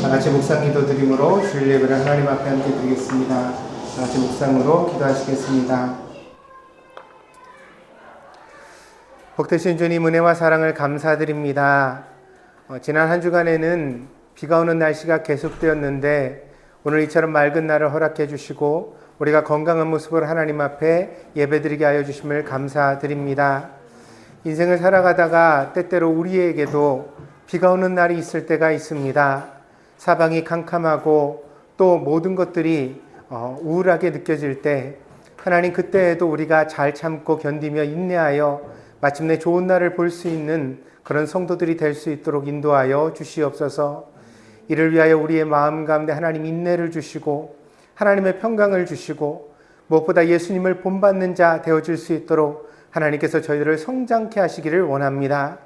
다 같이 묵상 기도 드림으로 주일 예배를 하나님 앞에 함께 드리겠습니다. 다 같이 묵상으로 기도하시겠습니다. 복되신 주님, 은혜와 사랑을 감사드립니다. 지난 한 주간에는 비가 오는 날씨가 계속되었는데 오늘 이처럼 맑은 날을 허락해 주시고 우리가 건강한 모습으로 하나님 앞에 예배드리게 하여 주심을 감사드립니다. 인생을 살아가다가 때때로 우리에게도 비가 오는 날이 있을 때가 있습니다. 사방이 캄캄하고 또 모든 것들이 우울하게 느껴질 때 하나님, 그때에도 우리가 잘 참고 견디며 인내하여 마침내 좋은 날을 볼 수 있는 그런 성도들이 될 수 있도록 인도하여 주시옵소서. 이를 위하여 우리의 마음 가운데 하나님 인내를 주시고 하나님의 평강을 주시고 무엇보다 예수님을 본받는 자 되어질 수 있도록 하나님께서 저희들을 성장케 하시기를 원합니다.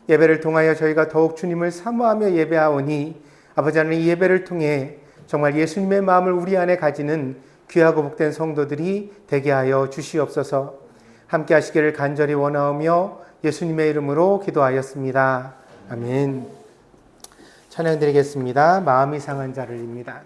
예배를 통하여 저희가 더욱 주님을 사모하며 예배하오니 아버지 하나님, 이 예배를 통해 정말 예수님의 마음을 우리 안에 가지는 귀하고 복된 성도들이 되게 하여 주시옵소서. 함께 하시기를 간절히 원하오며 예수님의 이름으로 기도하였습니다. 아멘. 찬양 드리겠습니다. 마음이 상한 자를입니다.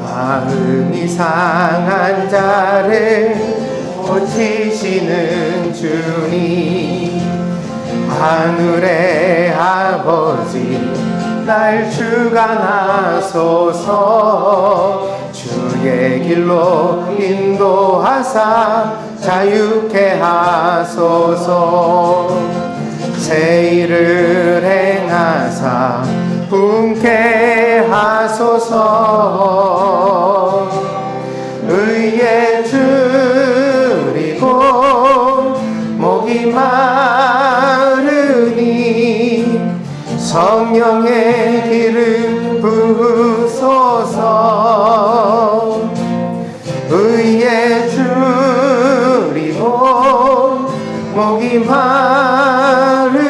마음이 상한 자를 고치시는 주님, 하늘의 아버지 날 주관하소서. 주의 길로 인도하사 자유케 하소서. 새 일을 행하사 분케 하소서. 의에 줄이고 목이 마르니 성령의 기름 부으소서. 의에 줄이고 목이 마르니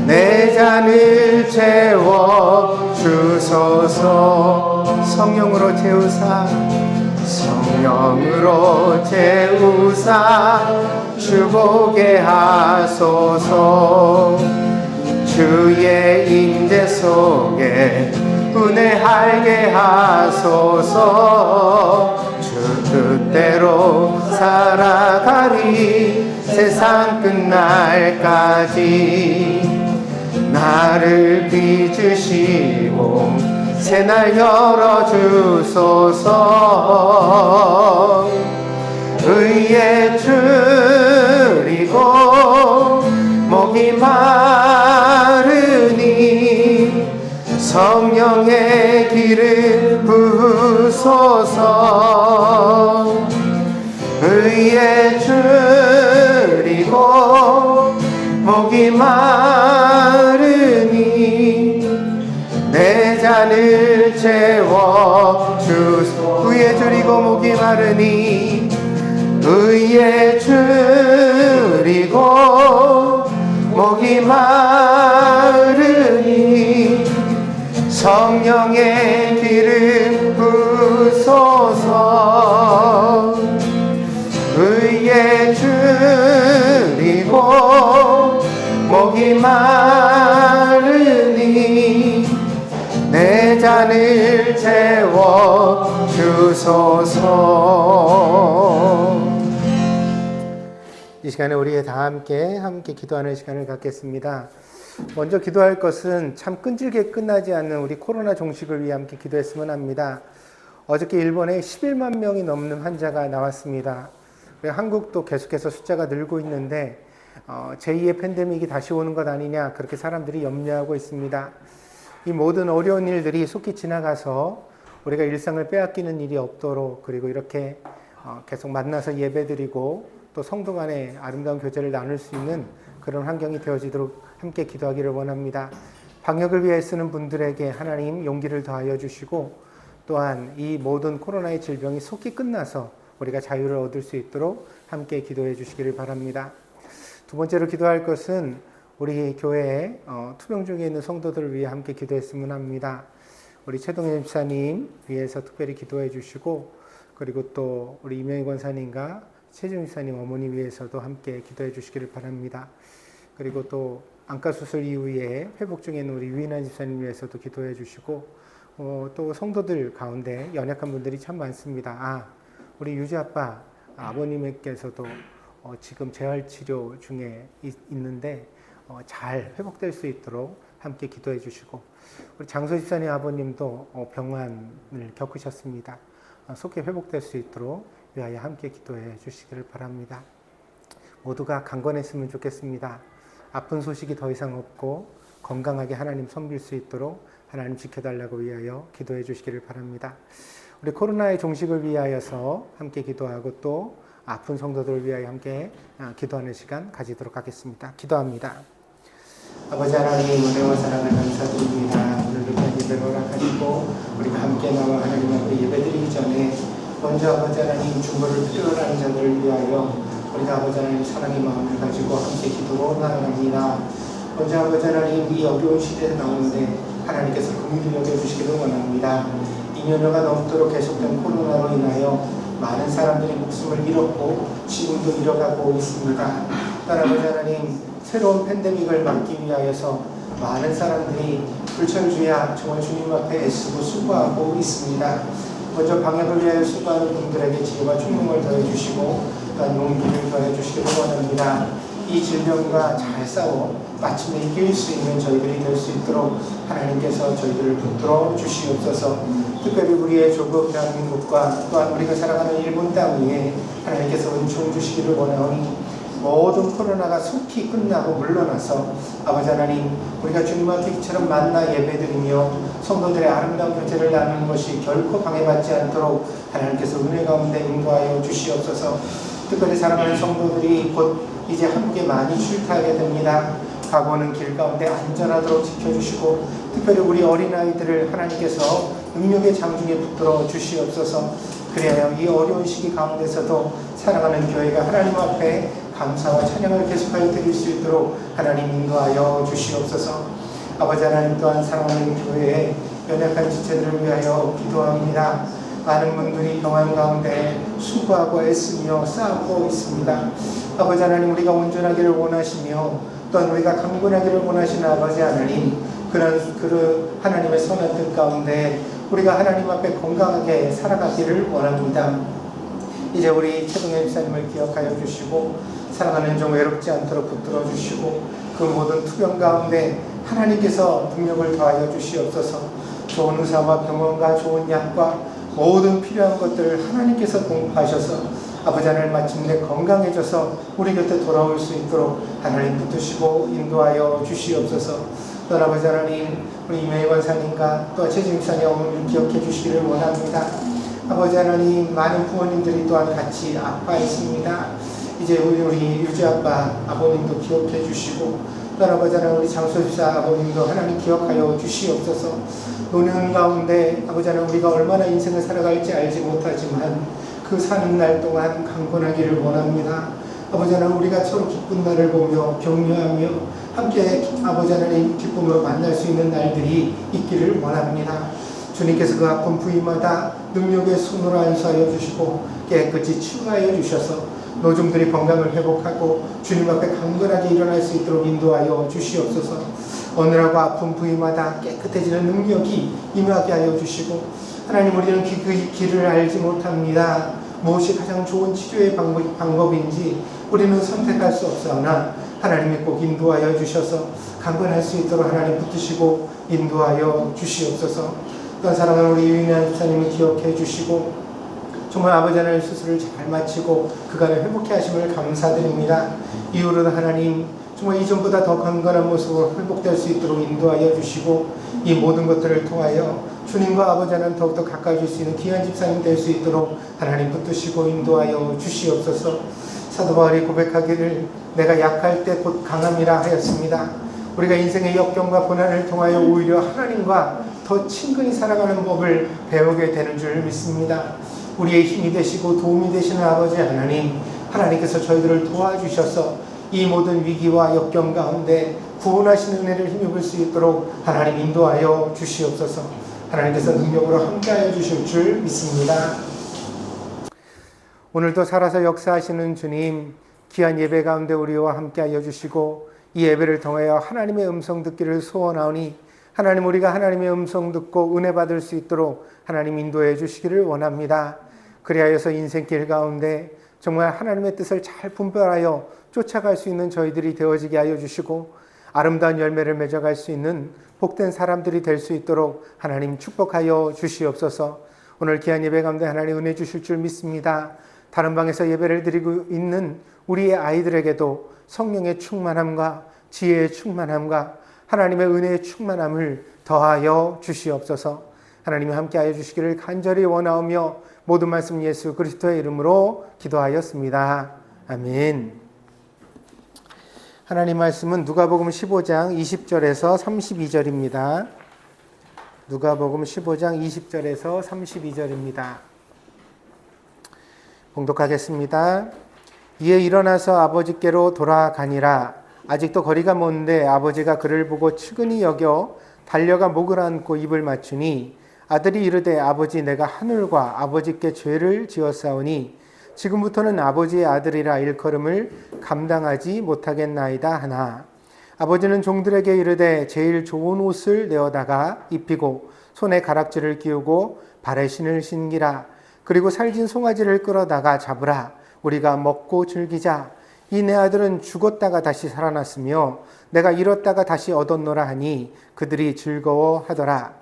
내 잔을 채워 주소서. 성령으로 채우사, 성령으로 채우사 주보게 하소서. 주의 임재 속에 은혜하게 하소서. 주 뜻대로 살아가리 세상 끝날까지. 나를 빚으시고 새날 열어주소서. 의에 줄이고 목이 마르니 성령의 기름 부으소서. 의에 줄이고 목이 마르니 내 잔을 채워 주소서. 의에 줄이고 목이 마르니 의에 줄이고 목이 마르니 성령의 기름 부으소서. 의에 줄이고 목이 마르니 내 잔을 채워 주소서. 이 시간에 우리 다 함께 기도하는 시간을 갖겠습니다. 먼저 기도할 것은 참 끈질게 끝나지 않는 우리 코로나 종식을 위해 함께 기도했으면 합니다. 어저께 일본에 11만 명이 넘는 환자가 나왔습니다. 한국도 계속해서 숫자가 늘고 있는데 제2의 팬데믹이 다시 오는 것 아니냐, 그렇게 사람들이 염려하고 있습니다. 이 모든 어려운 일들이 속히 지나가서 우리가 일상을 빼앗기는 일이 없도록, 그리고 이렇게 계속 만나서 예배드리고 또 성도 간의 아름다운 교제를 나눌 수 있는 그런 환경이 되어지도록 함께 기도하기를 원합니다. 방역을 위해 쓰는 분들에게 하나님 용기를 더하여 주시고, 또한 이 모든 코로나의 질병이 속히 끝나서 우리가 자유를 얻을 수 있도록 함께 기도해 주시기를 바랍니다. 두 번째로 기도할 것은 우리 교회에 투병 중에 있는 성도들을 위해 함께 기도했으면 합니다. 우리 최동현 집사님 위해서 특별히 기도해 주시고, 그리고 또 우리 이명희 권사님과 최정 집사님 어머니 위해서도 함께 기도해 주시기를 바랍니다. 그리고 또 안과 수술 이후에 회복 중에 있는 우리 유인환 집사님 위해서도 기도해 주시고, 또 성도들 가운데 연약한 분들이 참 많습니다. 우리 유지 아빠 아버님께서도 지금 재활치료 중에 있는데 잘 회복될 수 있도록 함께 기도해 주시고, 우리 장소 집사님 아버님도 병환을 겪으셨습니다. 속히 회복될 수 있도록 위하여 함께 기도해 주시기를 바랍니다. 모두가 강건했으면 좋겠습니다. 아픈 소식이 더 이상 없고 건강하게 하나님 섬길 수 있도록 하나님 지켜달라고 위하여 기도해 주시기를 바랍니다. 우리 코로나의 종식을 위하여서 함께 기도하고 또 아픈 성도들을 위하여 함께 기도하는 시간 가지도록 하겠습니다. 기도합니다. 아버지 하나님, 은혜와 사랑을 감사드립니다. 오늘 귀한 예배를 허락하시고 우리가 함께 나와 하나님 앞에 예배드리기 전에 먼저 아버지 하나님 중보를 필요로 하는 자들을 위하여 우리가 아버지 하나님 사랑의 마음을 가지고 함께 기도로 나아갑니다. 먼저 아버지 하나님, 이 어려운 시대 가운데 하나님께서 긍휼히 여겨주시기를 원합니다. 2년여가 넘도록 계속된 코로나로 인하여 많은 사람들이 목숨을 잃었고 지금도 잃어가고 있습니다. 아버지 하나님, 새로운 팬데믹을 막기 위하여서 많은 사람들이 불철주야 정말 주님 앞에 애쓰고 수고하고 있습니다. 먼저 방역을 위하여 수고하는 분들에게 지혜와 총명을 더해주시고 또한 용기를 더해주시기를 원합니다. 이 질병과 잘 싸워 마침내 이길 수 있는 저희들이 될 수 있도록 하나님께서 저희들을 붙들어 주시옵소서. 특별히 우리의 조국 대한민국과 또한 우리가 살아가는 일본 땅 위에 하나님께서 은총 주시기를 원하오니 모든 코로나가 속히 끝나고 물러나서 아버지 하나님, 우리가 주님 앞에 이처럼 만나 예배드리며 성도들의 아름다운 교제를 나누는 것이 결코 방해받지 않도록 하나님께서 은혜 가운데 인도하여 주시옵소서. 특별히 사랑하는 성도들이 곧 이제 한국에 많이 출타하게 됩니다. 가고는 길 가운데 안전하도록 지켜주시고, 특별히 우리 어린아이들을 하나님께서 능력의 장중에 붙들어 주시옵소서. 그래야 이 어려운 시기 가운데서도 사랑하는 교회가 하나님 앞에 감사와 찬양을 계속하여 드릴 수 있도록 하나님 인도하여 주시옵소서. 아버지 하나님, 또한 사랑하는 교회의 연약한 지체들을 위하여 기도합니다. 많은 분들이 병환 가운데 수고하고 애쓰며 싸우고 있습니다. 아버지 하나님, 우리가 온전하기를 원하시며 또한 우리가 강건하기를 원하시는 아버지 하나님, 그런 하나님의 선한 뜻 가운데 우리가 하나님 앞에 건강하게 살아가기를 원합니다. 이제 우리 최동현 집사님을 기억하여 주시고 사랑하는 종 외롭지 않도록 붙들어 주시고 그 모든 투병 가운데 하나님께서 능력을 더하여 주시옵소서. 좋은 의사와 병원과 좋은 약과 모든 필요한 것들을 하나님께서 공급하셔서 아버지 하나님 마침내 건강해져서 우리 곁에 돌아올 수 있도록 하나님 붙드시고 인도하여 주시옵소서. 또 아버지 하나님, 우리 이명희 권사님과 또 최진 집사님 어머니를 기억해 주시기를 원합니다. 아버지 하나님, 많은 부모님들이 또한 같이 아파했습니다. 이제 우리 유지 아빠 아버님도 기억해 주시고 또 아버지 하나님, 우리 장소 집사 아버님도 하나님 기억하여 주시옵소서. 노년 가운데 아버지 하나님, 우리가 얼마나 인생을 살아갈지 알지 못하지만 그 사는 날 동안 강건하기를 원합니다. 아버지 하나님, 우리가 서로 기쁜 날을 보며 격려하며 함께 아버지 하나님 기쁨으로 만날 수 있는 날들이 있기를 원합니다. 주님께서 그 아픈 부위마다 능력의 손으로 안수하여 주시고 깨끗이 치유하여 주셔서 노중들이 건강을 회복하고 주님 앞에 강건하게 일어날 수 있도록 인도하여 주시옵소서. 어느라고 아픈 부위마다 깨끗해지는 능력이 임하게 하여 주시고, 하나님, 우리는 그 길을 알지 못합니다. 무엇이 가장 좋은 치료의 방법인지 우리는 선택할 수 없사오나 하나님이 꼭 인도하여 주셔서 강건할 수 있도록 하나님 붙드시고 인도하여 주시옵소서. 또한 사랑하는 우리 유인환 집사님을 기억해 주시고 정말 아버지 하나님 수술을 잘 마치고 그간의 회복해 하심을 감사드립니다. 이후로는 하나님 정말 이전보다 더 강건한 모습으로 회복될 수 있도록 인도하여 주시고 이 모든 것들을 통하여 주님과 아버지 하나님 더욱더 가까워질 수 있는 귀한 집사님 될 수 있도록 하나님 붙드시고 인도하여 주시옵소서. 사도 바울이 고백하기를 내가 약할 때 곧 강함이라 하였습니다. 우리가 인생의 역경과 고난을 통하여 오히려 하나님과 더 친근히 살아가는 법을 배우게 되는 줄 믿습니다. 우리의 힘이 되시고 도움이 되시는 아버지 하나님, 하나님께서 저희들을 도와주셔서 이 모든 위기와 역경 가운데 구원하시는 은혜를 힘입을 수 있도록 하나님 인도하여 주시옵소서. 하나님께서 능력으로 함께하여 주실 줄 믿습니다. 오늘도 살아서 역사하시는 주님, 귀한 예배 가운데 우리와 함께하여 주시고 이 예배를 통하여 하나님의 음성 듣기를 소원하오니 하나님, 우리가 하나님의 음성 듣고 은혜 받을 수 있도록 하나님 인도해 주시기를 원합니다. 그리하여서 인생길 가운데 정말 하나님의 뜻을 잘 분별하여 쫓아갈 수 있는 저희들이 되어지게 하여 주시고 아름다운 열매를 맺어갈 수 있는 복된 사람들이 될 수 있도록 하나님 축복하여 주시옵소서. 오늘 귀한 예배 가운데 하나님 은혜 주실 줄 믿습니다. 다른 방에서 예배를 드리고 있는 우리의 아이들에게도 성령의 충만함과 지혜의 충만함과 하나님의 은혜의 충만함을 더하여 주시옵소서. 하나님이 함께하여 주시기를 간절히 원하오며 모든 말씀 예수 그리스도의 이름으로 기도하였습니다. 아멘. 하나님 말씀은 누가복음 15장 20절에서 32절입니다. 누가복음 15장 20절에서 32절입니다. 봉독하겠습니다. 이에 일어나서 아버지께로 돌아가니라. 아직도 거리가 먼데 아버지가 그를 보고 측은히 여겨 달려가 목을 안고 입을 맞추니 아들이 이르되 아버지, 내가 하늘과 아버지께 죄를 지었사오니 지금부터는 아버지의 아들이라 일컬음을 감당하지 못하겠나이다 하나, 아버지는 종들에게 이르되 제일 좋은 옷을 내어다가 입히고 손에 가락지를 끼우고 발에 신을 신기라. 그리고 살진 송아지를 끌어다가 잡으라. 우리가 먹고 즐기자. 이 내 아들은 죽었다가 다시 살아났으며 내가 잃었다가 다시 얻었노라 하니 그들이 즐거워하더라.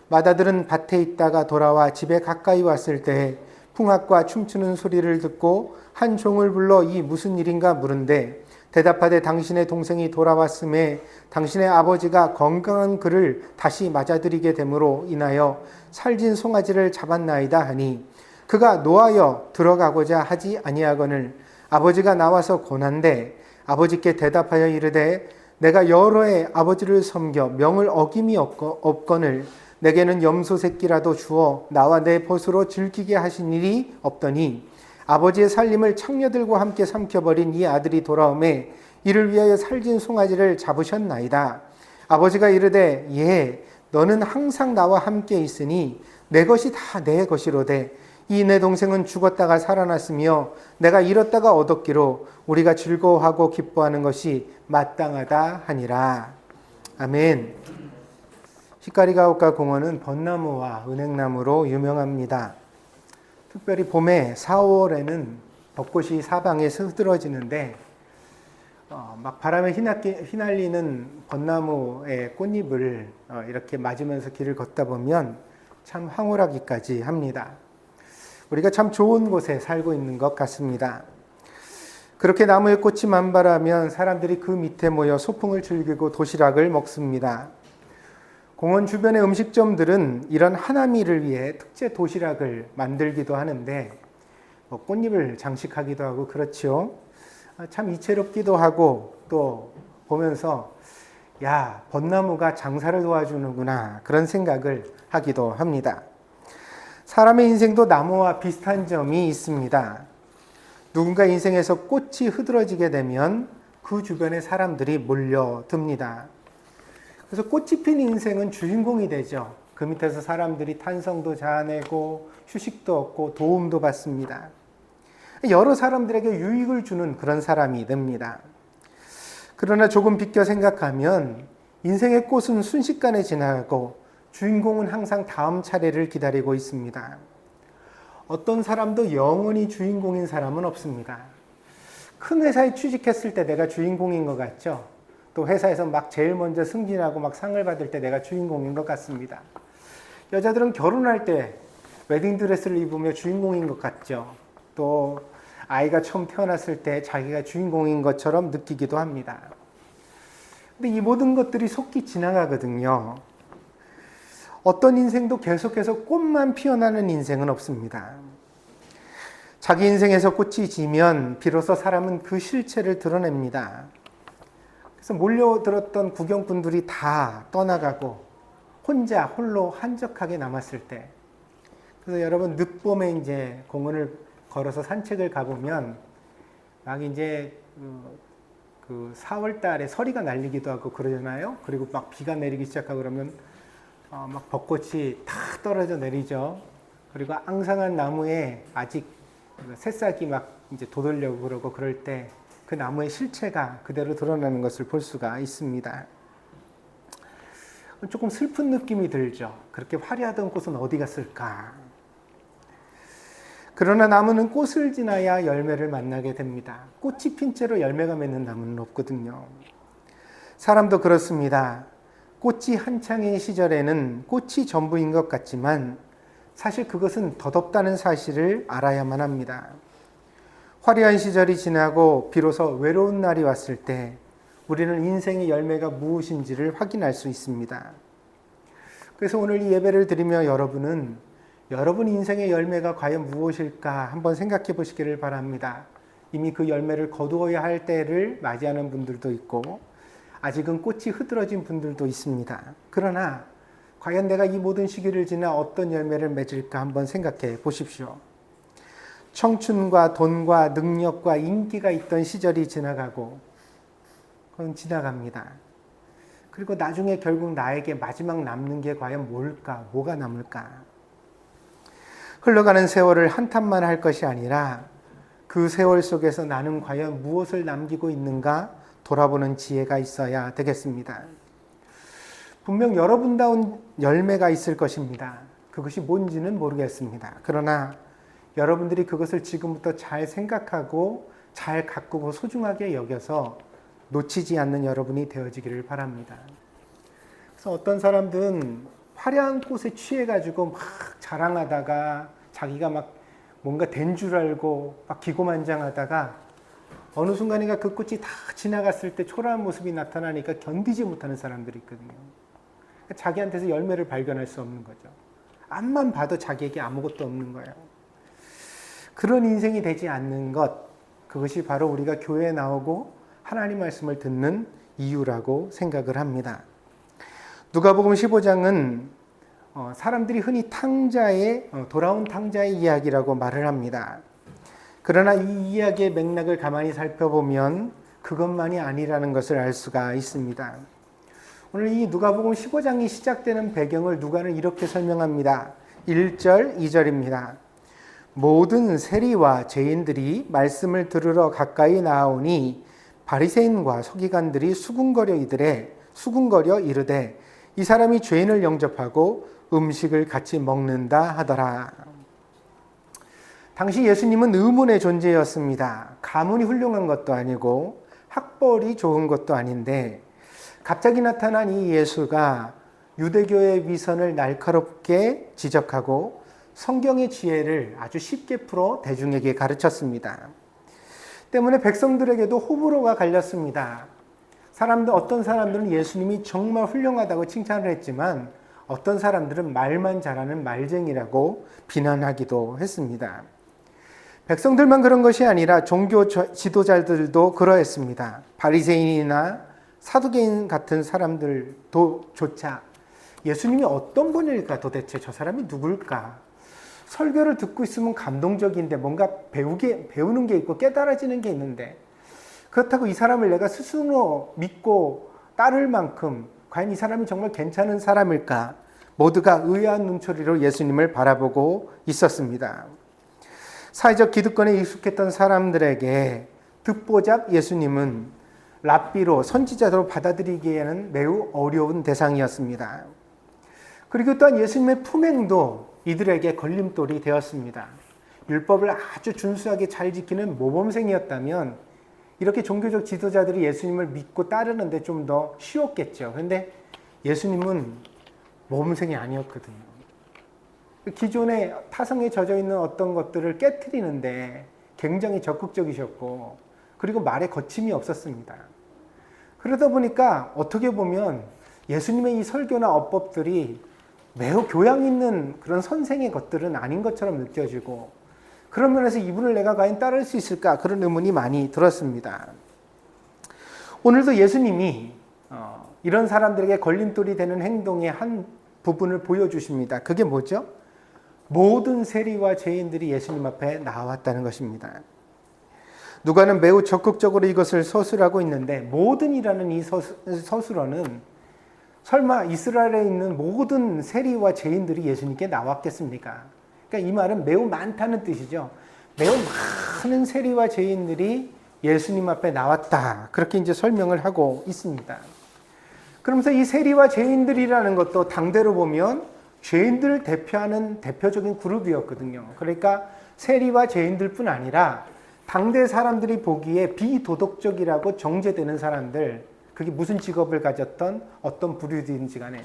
맏아들은 밭에 있다가 돌아와 집에 가까이 왔을 때 풍악과 춤추는 소리를 듣고 한 종을 불러 이 무슨 일인가 물은데 대답하되 당신의 동생이 돌아왔음에 당신의 아버지가 건강한 그를 다시 맞아들이게 됨으로 인하여 살진 송아지를 잡았나이다 하니 그가 노하여 들어가고자 하지 아니하거늘 아버지가 나와서 고난데 아버지께 대답하여 이르되 내가 여러 해 아버지를 섬겨 명을 어김이 없거늘 내게는 염소 새끼라도 주어 나와 내 벗으로 즐기게 하신 일이 없더니 아버지의 살림을 창녀들과 함께 삼켜버린 이 아들이 돌아오매 이를 위하여 살진 송아지를 잡으셨나이다. 아버지가 이르되 예, 너는 항상 나와 함께 있으니 내 것이 다 내 것이로되 이 내 동생은 죽었다가 살아났으며 내가 잃었다가 얻었기로 우리가 즐거워하고 기뻐하는 것이 마땅하다 하니라. 아멘. 히카리가오카 공원은 벚나무와 은행나무로 유명합니다. 특별히 봄에 4, 5월에는 벚꽃이 사방에 흐드러지는데 막 바람에 휘날리는 벚나무의 꽃잎을 이렇게 맞으면서 길을 걷다 보면 참 황홀하기까지 합니다. 우리가 참 좋은 곳에 살고 있는 것 같습니다. 그렇게 나무에 꽃이 만발하면 사람들이 그 밑에 모여 소풍을 즐기고 도시락을 먹습니다. 공원 주변의 음식점들은 이런 하나미를 위해 특제 도시락을 만들기도 하는데 꽃잎을 장식하기도 하고 그렇죠. 참 이채롭기도 하고 또 보면서 야, 벚나무가 장사를 도와주는구나 그런 생각을 하기도 합니다. 사람의 인생도 나무와 비슷한 점이 있습니다. 누군가 인생에서 꽃이 흐드러지게 되면 그 주변에 사람들이 몰려듭니다. 그래서 꽃이 핀 인생은 주인공이 되죠. 그 밑에서 사람들이 탄성도 자아내고 휴식도 얻고 도움도 받습니다. 여러 사람들에게 유익을 주는 그런 사람이 됩니다. 그러나 조금 비껴 생각하면 인생의 꽃은 순식간에 지나가고 주인공은 항상 다음 차례를 기다리고 있습니다. 어떤 사람도 영원히 주인공인 사람은 없습니다. 큰 회사에 취직했을 때 내가 주인공인 것 같죠? 또 회사에서 막 제일 먼저 승진하고 막 상을 받을 때 내가 주인공인 것 같습니다. 여자들은 결혼할 때 웨딩드레스를 입으며 주인공인 것 같죠? 또 아이가 처음 태어났을 때 자기가 주인공인 것처럼 느끼기도 합니다. 근데 이 모든 것들이 속히 지나가거든요. 어떤 인생도 계속해서 꽃만 피어나는 인생은 없습니다. 자기 인생에서 꽃이 지면 비로소 사람은 그 실체를 드러냅니다. 그래서 몰려들었던 구경꾼들이 다 떠나가고 혼자 홀로 한적하게 남았을 때, 그래서 여러분 늦봄에 이제 공원을 걸어서 산책을 가보면 막 이제 그 4월 달에 서리가 날리기도 하고 그러잖아요. 그리고 막 비가 내리기 시작하고 그러면 막 벚꽃이 탁 떨어져 내리죠. 그리고 앙상한 나무에 아직 새싹이 막 이제 돋으려고 그러고 그럴 때 그 나무의 실체가 그대로 드러나는 것을 볼 수가 있습니다. 조금 슬픈 느낌이 들죠. 그렇게 화려하던 꽃은 어디 갔을까? 그러나 나무는 꽃을 지나야 열매를 만나게 됩니다. 꽃이 핀 채로 열매가 맺는 나무는 없거든요. 사람도 그렇습니다. 꽃이 한창인 시절에는 꽃이 전부인 것 같지만 사실 그것은 덧없다는 사실을 알아야만 합니다. 화려한 시절이 지나고 비로소 외로운 날이 왔을 때 우리는 인생의 열매가 무엇인지를 확인할 수 있습니다. 그래서 오늘 이 예배를 드리며 여러분 인생의 열매가 과연 무엇일까 한번 생각해 보시기를 바랍니다. 이미 그 열매를 거두어야 할 때를 맞이하는 분들도 있고 아직은 꽃이 흐드러진 분들도 있습니다. 그러나 과연 내가 이 모든 시기를 지나 어떤 열매를 맺을까 한번 생각해 보십시오. 청춘과 돈과 능력과 인기가 있던 시절이 지나가고 그건 지나갑니다. 그리고 나중에 결국 나에게 마지막 남는 게 과연 뭘까? 뭐가 남을까? 흘러가는 세월을 한탄만 할 것이 아니라 그 세월 속에서 나는 과연 무엇을 남기고 있는가 돌아보는 지혜가 있어야 되겠습니다. 분명 여러분다운 열매가 있을 것입니다. 그것이 뭔지는 모르겠습니다. 그러나 여러분들이 그것을 지금부터 잘 생각하고 잘 가꾸고 소중하게 여겨서 놓치지 않는 여러분이 되어지기를 바랍니다. 그래서 어떤 사람들은 화려한 꽃에 취해가지고 막 자랑하다가 자기가 막 뭔가 된 줄 알고 막 기고만장하다가 어느 순간인가 그 꽃이 다 지나갔을 때 초라한 모습이 나타나니까 견디지 못하는 사람들이 있거든요. 자기한테서 열매를 발견할 수 없는 거죠. 앞만 봐도 자기에게 아무것도 없는 거예요. 그런 인생이 되지 않는 것, 그것이 바로 우리가 교회에 나오고 하나님 말씀을 듣는 이유라고 생각을 합니다. 누가복음 15장은 사람들이 흔히 돌아온 탕자의 이야기라고 말을 합니다. 그러나 이 이야기의 맥락을 가만히 살펴보면 그것만이 아니라는 것을 알 수가 있습니다. 오늘 이 누가복음 15장이 시작되는 배경을 누가는 이렇게 설명합니다. 1절, 2절입니다. 모든 세리와 죄인들이 말씀을 들으러 가까이 나오니 바리새인과 서기관들이 수군거려 이르되 이 사람이 죄인을 영접하고 음식을 같이 먹는다 하더라. 당시 예수님은 의문의 존재였습니다. 가문이 훌륭한 것도 아니고 학벌이 좋은 것도 아닌데 갑자기 나타난 이 예수가 유대교의 위선을 날카롭게 지적하고 성경의 지혜를 아주 쉽게 풀어 대중에게 가르쳤습니다. 때문에 백성들에게도 호불호가 갈렸습니다. 어떤 사람들은 예수님이 정말 훌륭하다고 칭찬을 했지만 어떤 사람들은 말만 잘하는 말쟁이라고 비난하기도 했습니다. 백성들만 그런 것이 아니라 종교 지도자들도 그러했습니다. 바리새인이나 사두개인 같은 사람들도 조차 예수님이 어떤 분일까, 도대체 저 사람이 누굴까? 설교를 듣고 있으면 감동적인데 뭔가 배우는 게 있고 깨달아지는 게 있는데 그렇다고 이 사람을 내가 스스로 믿고 따를 만큼 과연 이 사람이 정말 괜찮은 사람일까? 모두가 의아한 눈초리로 예수님을 바라보고 있었습니다. 사회적 기득권에 익숙했던 사람들에게 듣보잡 예수님은 랍비로 선지자로 받아들이기에는 매우 어려운 대상이었습니다. 그리고 또한 예수님의 품행도 이들에게 걸림돌이 되었습니다. 율법을 아주 준수하게 잘 지키는 모범생이었다면 이렇게 종교적 지도자들이 예수님을 믿고 따르는데 좀 더 쉬웠겠죠. 그런데 예수님은 모범생이 아니었거든요. 기존의 타성에 젖어 있는 어떤 것들을 깨트리는데 굉장히 적극적이셨고 그리고 말에 거침이 없었습니다. 그러다 보니까 어떻게 보면 예수님의 이 설교나 어법들이 매우 교양 있는 그런 선생의 것들은 아닌 것처럼 느껴지고 그런 면에서 이분을 내가 과연 따를 수 있을까 그런 의문이 많이 들었습니다. 오늘도 예수님이 이런 사람들에게 걸림돌이 되는 행동의 한 부분을 보여주십니다. 그게 뭐죠? 모든 세리와 죄인들이 예수님 앞에 나왔다는 것입니다. 누가는 매우 적극적으로 이것을 서술하고 있는데 모든이라는 이 서술어는 설마 이스라엘에 있는 모든 세리와 죄인들이 예수님께 나왔겠습니까? 그러니까 이 말은 매우 많다는 뜻이죠. 매우 많은 세리와 죄인들이 예수님 앞에 나왔다. 그렇게 이제 설명을 하고 있습니다. 그러면서 이 세리와 죄인들이라는 것도 당대로 보면 죄인들을 대표하는 대표적인 그룹이었거든요. 그러니까 세리와 죄인들뿐 아니라 당대 사람들이 보기에 비도덕적이라고 정죄되는 사람들, 그게 무슨 직업을 가졌던 어떤 부류든지 간에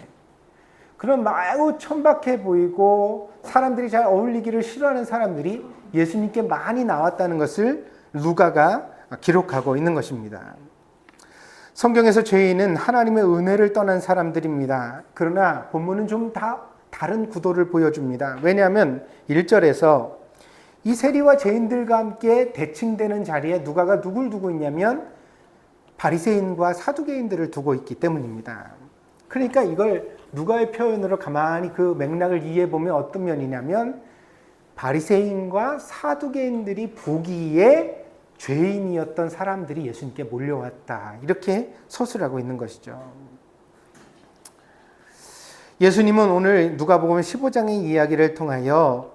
그런 매우 천박해 보이고 사람들이 잘 어울리기를 싫어하는 사람들이 예수님께 많이 나왔다는 것을 루가가 기록하고 있는 것입니다. 성경에서 죄인은 하나님의 은혜를 떠난 사람들입니다. 그러나 본문은 좀 다른 구도를 보여줍니다. 왜냐하면 1절에서 이 세리와 죄인들과 함께 대칭되는 자리에 누가가 누굴 두고 있냐면 바리새인과 사두개인들을 두고 있기 때문입니다. 그러니까 이걸 누가의 표현으로 가만히 그 맥락을 이해해 보면 어떤 면이냐면 바리새인과 사두개인들이 보기에 죄인이었던 사람들이 예수님께 몰려왔다. 이렇게 서술하고 있는 것이죠. 예수님은 오늘 누가복음 15장의 이야기를 통하여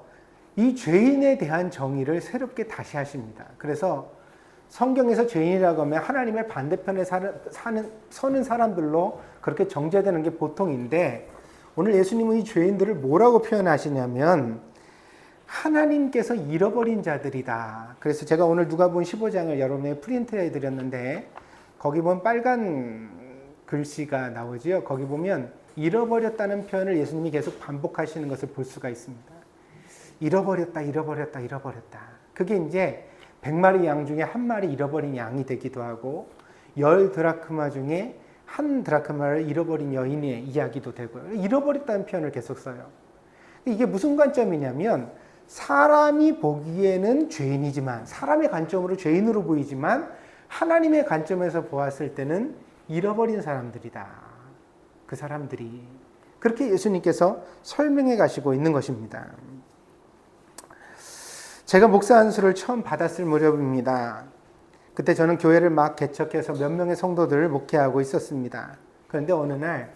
이 죄인에 대한 정의를 새롭게 다시 하십니다. 그래서 성경에서 죄인이라고 하면 하나님의 반대편에 서는 사람들로 그렇게 정죄되는 게 보통인데 오늘 예수님은 이 죄인들을 뭐라고 표현하시냐면 하나님께서 잃어버린 자들이다. 그래서 제가 오늘 누가복음 15장을 여러분에게 프린트해 드렸는데 거기 보면 빨간 글씨가 나오지요. 거기 보면 잃어버렸다는 표현을 예수님이 계속 반복하시는 것을 볼 수가 있습니다. 잃어버렸다, 잃어버렸다, 잃어버렸다. 그게 이제 100마리 양 중에 한 마리 잃어버린 양이 되기도 하고 10드라크마 중에 한 드라크마를 잃어버린 여인의 이야기도 되고요. 잃어버렸다는 표현을 계속 써요. 이게 무슨 관점이냐면 사람이 보기에는 죄인이지만 사람의 관점으로 죄인으로 보이지만 하나님의 관점에서 보았을 때는 잃어버린 사람들이다. 그 사람들이 그렇게 예수님께서 설명해 가시고 있는 것입니다. 제가 목사 안수를 처음 받았을 무렵입니다. 그때 저는 교회를 막 개척해서 몇 명의 성도들을 목회하고 있었습니다. 그런데 어느 날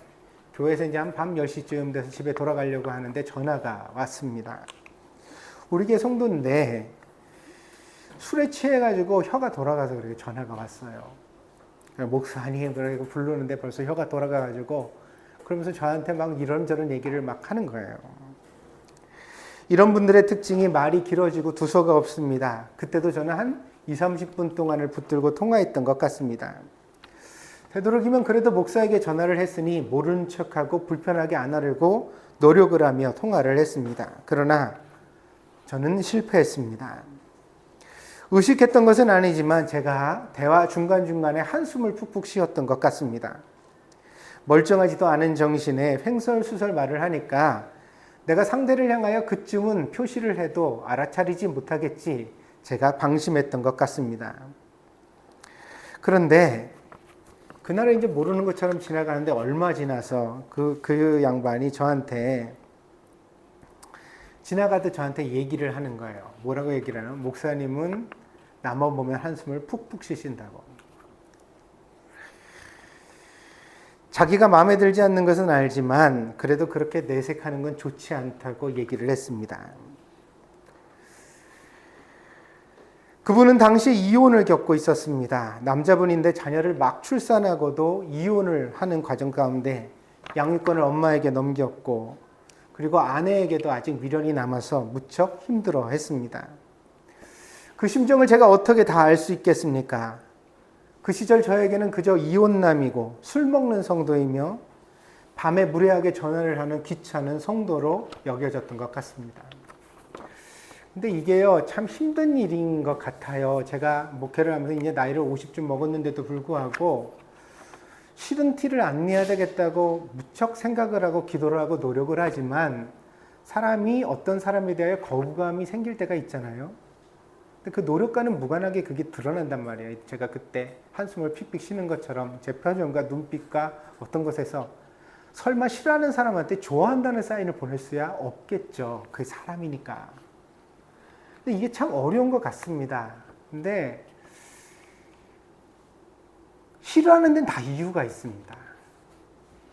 교회에서 이제 한 밤 10시쯤 돼서 집에 돌아가려고 하는데 전화가 왔습니다. 우리 교회 성도인데 술에 취해가지고 혀가 돌아가서 그렇게 전화가 왔어요. 목사님 그러고 부르는데 벌써 혀가 돌아가가지고 그러면서 저한테 막 이런저런 얘기를 막 하는 거예요. 이런 분들의 특징이 말이 길어지고 두서가 없습니다. 그때도 저는 한 20-30분 동안을 붙들고 통화했던 것 같습니다. 되도록이면 그래도 목사에게 전화를 했으니 모르는 척하고 불편하게 안 하려고 노력을 하며 통화를 했습니다. 그러나 저는 실패했습니다. 의식했던 것은 아니지만 제가 대화 중간중간에 한숨을 푹푹 쉬었던 것 같습니다. 멀쩡하지도 않은 정신에 횡설수설 말을 하니까 내가 상대를 향하여 그쯤은 표시를 해도 알아차리지 못하겠지 제가 방심했던 것 같습니다. 그런데 그날은 이제 모르는 것처럼 지나가는데 얼마 지나서 그 양반이 저한테 지나가듯 저한테 얘기를 하는 거예요. 뭐라고 얘기를 하냐면 목사님은 나만 보면 한숨을 푹푹 쉬신다고. 자기가 마음에 들지 않는 것은 알지만 그래도 그렇게 내색하는 건 좋지 않다고 얘기를 했습니다. 그분은 당시 이혼을 겪고 있었습니다. 남자분인데 자녀를 막 출산하고도 이혼을 하는 과정 가운데 양육권을 엄마에게 넘겼고 그리고 아내에게도 아직 미련이 남아서 무척 힘들어 했습니다. 그 심정을 제가 어떻게 다 알 수 있겠습니까? 그 시절 저에게는 그저 이혼남이고 술 먹는 성도이며 밤에 무례하게 전화를 하는 귀찮은 성도로 여겨졌던 것 같습니다. 근데 이게요, 참 힘든 일인 것 같아요. 제가 목회를 하면서 이제 나이를 50쯤 먹었는데도 불구하고 싫은 티를 안 내야 되겠다고 무척 생각을 하고 기도를 하고 노력을 하지만 사람이 어떤 사람에 대하여 거부감이 생길 때가 있잖아요. 근데 그 노력과는 무관하게 그게 드러난단 말이에요. 제가 그때 한숨을 픽픽 쉬는 것처럼 제 표정과 눈빛과 어떤 것에서 설마 싫어하는 사람한테 좋아한다는 사인을 보낼 수야 없겠죠. 그게 사람이니까. 근데 이게 참 어려운 것 같습니다. 근데 싫어하는 데는 다 이유가 있습니다.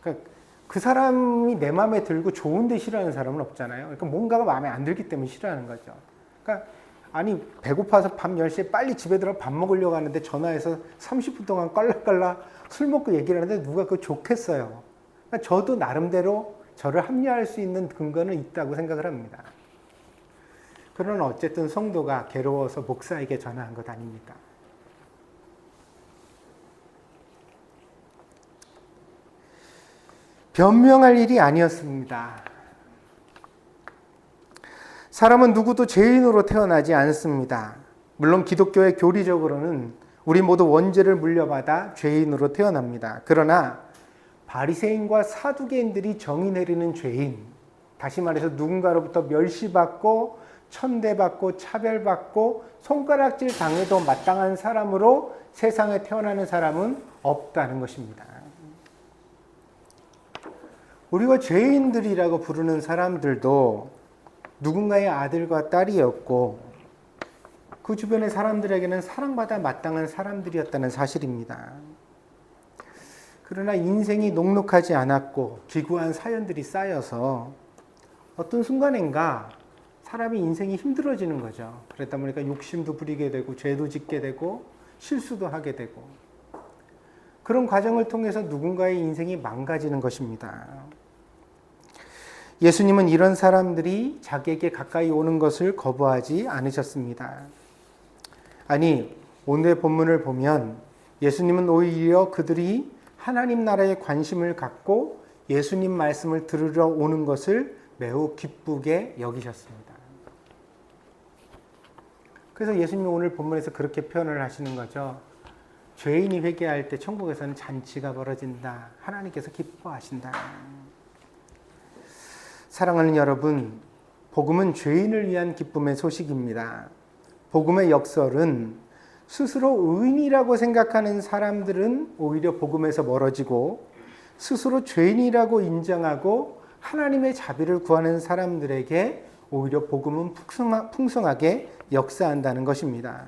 그러니까 그 사람이 내 마음에 들고 좋은데 싫어하는 사람은 없잖아요. 그러니까 뭔가가 마음에 안 들기 때문에 싫어하는 거죠. 그러니까 아니 배고파서 밤 10시에 빨리 집에 들어 밥 먹으려고 하는데 전화해서 30분 동안 깔락깔락 술 먹고 얘기를 하는데 누가 그거 좋겠어요. 그러니까 저도 나름대로 저를 합리화할 수 있는 근거는 있다고 생각을 합니다. 그러나 어쨌든 성도가 괴로워서 목사에게 전화한 것 아닙니까? 변명할 일이 아니었습니다. 사람은 누구도 죄인으로 태어나지 않습니다. 물론 기독교의 교리적으로는 우리 모두 원죄를 물려받아 죄인으로 태어납니다. 그러나 바리새인과 사두개인들이 정의 내리는 죄인, 다시 말해서 누군가로부터 멸시받고 천대받고 차별받고 손가락질 당해도 마땅한 사람으로 세상에 태어나는 사람은 없다는 것입니다. 우리가 죄인들이라고 부르는 사람들도 누군가의 아들과 딸이었고 그 주변의 사람들에게는 사랑받아 마땅한 사람들이었다는 사실입니다. 그러나 인생이 녹록하지 않았고 기구한 사연들이 쌓여서 어떤 순간인가 사람이 인생이 힘들어지는 거죠. 그러다 보니까 욕심도 부리게 되고 죄도 짓게 되고 실수도 하게 되고 그런 과정을 통해서 누군가의 인생이 망가지는 것입니다. 예수님은 이런 사람들이 자기에게 가까이 오는 것을 거부하지 않으셨습니다. 아니, 오늘의 본문을 보면 예수님은 오히려 그들이 하나님 나라에 관심을 갖고 예수님 말씀을 들으러 오는 것을 매우 기쁘게 여기셨습니다. 그래서 예수님이 오늘 본문에서 그렇게 표현을 하시는 거죠. 죄인이 회개할 때 천국에서는 잔치가 벌어진다. 하나님께서 기뻐하신다. 사랑하는 여러분, 복음은 죄인을 위한 기쁨의 소식입니다. 복음의 역설은 스스로 의인이라고 생각하는 사람들은 오히려 복음에서 멀어지고 스스로 죄인이라고 인정하고 하나님의 자비를 구하는 사람들에게 오히려 복음은 풍성하게 역사한다는 것입니다.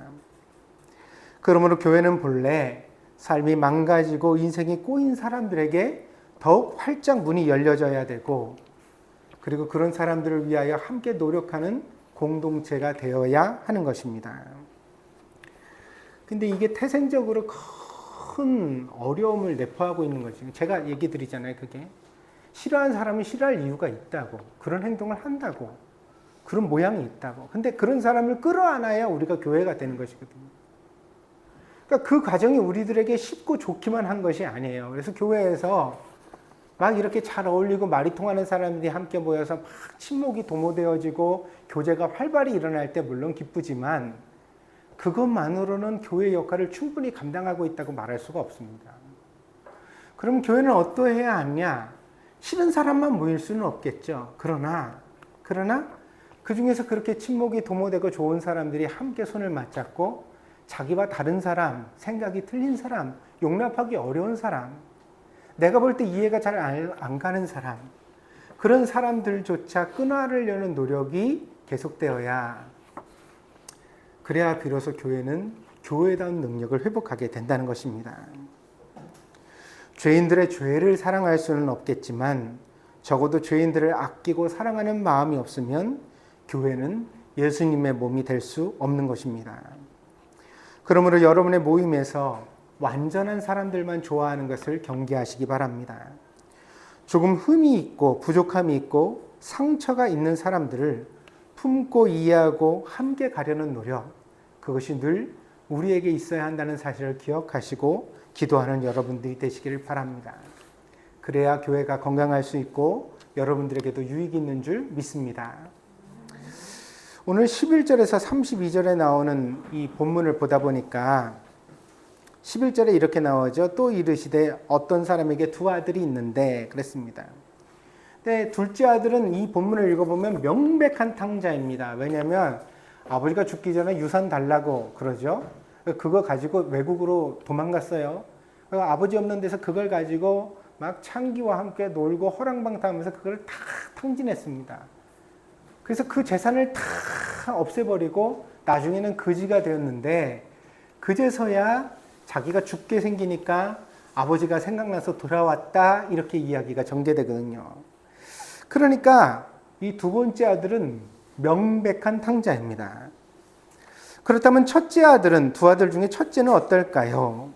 그러므로 교회는 본래 삶이 망가지고 인생이 꼬인 사람들에게 더욱 활짝 문이 열려져야 되고 그리고 그런 사람들을 위하여 함께 노력하는 공동체가 되어야 하는 것입니다. 근데 이게 태생적으로 큰 어려움을 내포하고 있는 거죠. 제가 얘기 드리잖아요. 그게 싫어하는 사람은 싫어할 이유가 있다고, 그런 행동을 한다고, 그런 모양이 있다고. 근데 그런 사람을 끌어안아야 우리가 교회가 되는 것이거든요. 그러니까 그 과정이 우리들에게 쉽고 좋기만 한 것이 아니에요. 그래서 교회에서 막 이렇게 잘 어울리고 말이 통하는 사람들이 함께 모여서 막 친목이 도모되어지고 교제가 활발히 일어날 때 물론 기쁘지만 그것만으로는 교회 역할을 충분히 감당하고 있다고 말할 수가 없습니다. 그럼 교회는 어떠해야 하냐? 싫은 사람만 모일 수는 없겠죠. 그러나 그 중에서 그렇게 친목이 도모되고 좋은 사람들이 함께 손을 맞잡고 자기와 다른 사람, 생각이 틀린 사람, 용납하기 어려운 사람, 내가 볼 때 이해가 잘 안 가는 사람, 그런 사람들조차 끊어내려는 노력이 계속되어야 그래야 비로소 교회는 교회다운 능력을 회복하게 된다는 것입니다. 죄인들의 죄를 사랑할 수는 없겠지만 적어도 죄인들을 아끼고 사랑하는 마음이 없으면 교회는 예수님의 몸이 될 수 없는 것입니다. 그러므로 여러분의 모임에서 완전한 사람들만 좋아하는 것을 경계하시기 바랍니다. 조금 흠이 있고 부족함이 있고 상처가 있는 사람들을 품고 이해하고 함께 가려는 노력, 그것이 늘 우리에게 있어야 한다는 사실을 기억하시고 기도하는 여러분들이 되시기를 바랍니다. 그래야 교회가 건강할 수 있고 여러분들에게도 유익이 있는 줄 믿습니다. 오늘 11절에서 32절에 나오는 이 본문을 보다 보니까 11절에 이렇게 나오죠. 또 이르시되 어떤 사람에게 두 아들이 있는데 그랬습니다. 근데 둘째 아들은 이 본문을 읽어보면 명백한 탕자입니다. 왜냐하면 아버지가 죽기 전에 유산 달라고 그러죠. 그거 가지고 외국으로 도망갔어요. 아버지 없는 데서 그걸 가지고 막 창기와 함께 놀고 허랑방탕하면서 그걸 다 탕진했습니다. 그래서 그 재산을 다 없애버리고 나중에는 거지가 되었는데 그제서야 자기가 죽게 생기니까 아버지가 생각나서 돌아왔다 이렇게 이야기가 전개되거든요. 그러니까 이 두 번째 아들은 명백한 탕자입니다. 그렇다면 첫째 아들은, 두 아들 중에 첫째는 어떨까요?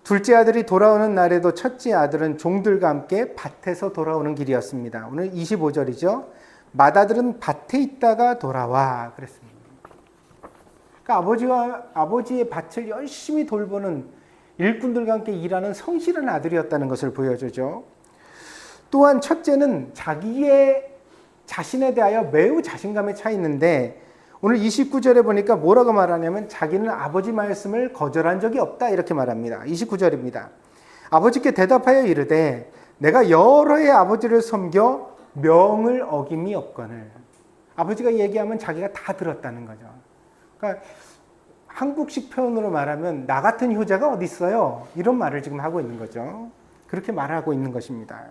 둘째 아들이 돌아오는 날에도 첫째 아들은 종들과 함께 밭에서 돌아오는 길이었습니다. 오늘 25절이죠. 맏아들은 밭에 있다가 돌아와 그랬습니다. 그러니까 아버지의 밭을 열심히 돌보는 일꾼들과 함께 일하는 성실한 아들이었다는 것을 보여주죠. 또한 첫째는 자신에 대하여 매우 자신감에 차 있는데 오늘 29절에 보니까 뭐라고 말하냐면 자기는 아버지 말씀을 거절한 적이 없다 이렇게 말합니다. 29절입니다. 아버지께 대답하여 이르되 내가 여러 해 아버지를 섬겨 명을 어김이 없거늘. 아버지가 얘기하면 자기가 다 들었다는 거죠. 그러니까 한국식 표현으로 말하면 나 같은 효자가 어디 있어요? 이런 말을 지금 하고 있는 거죠. 그렇게 말하고 있는 것입니다.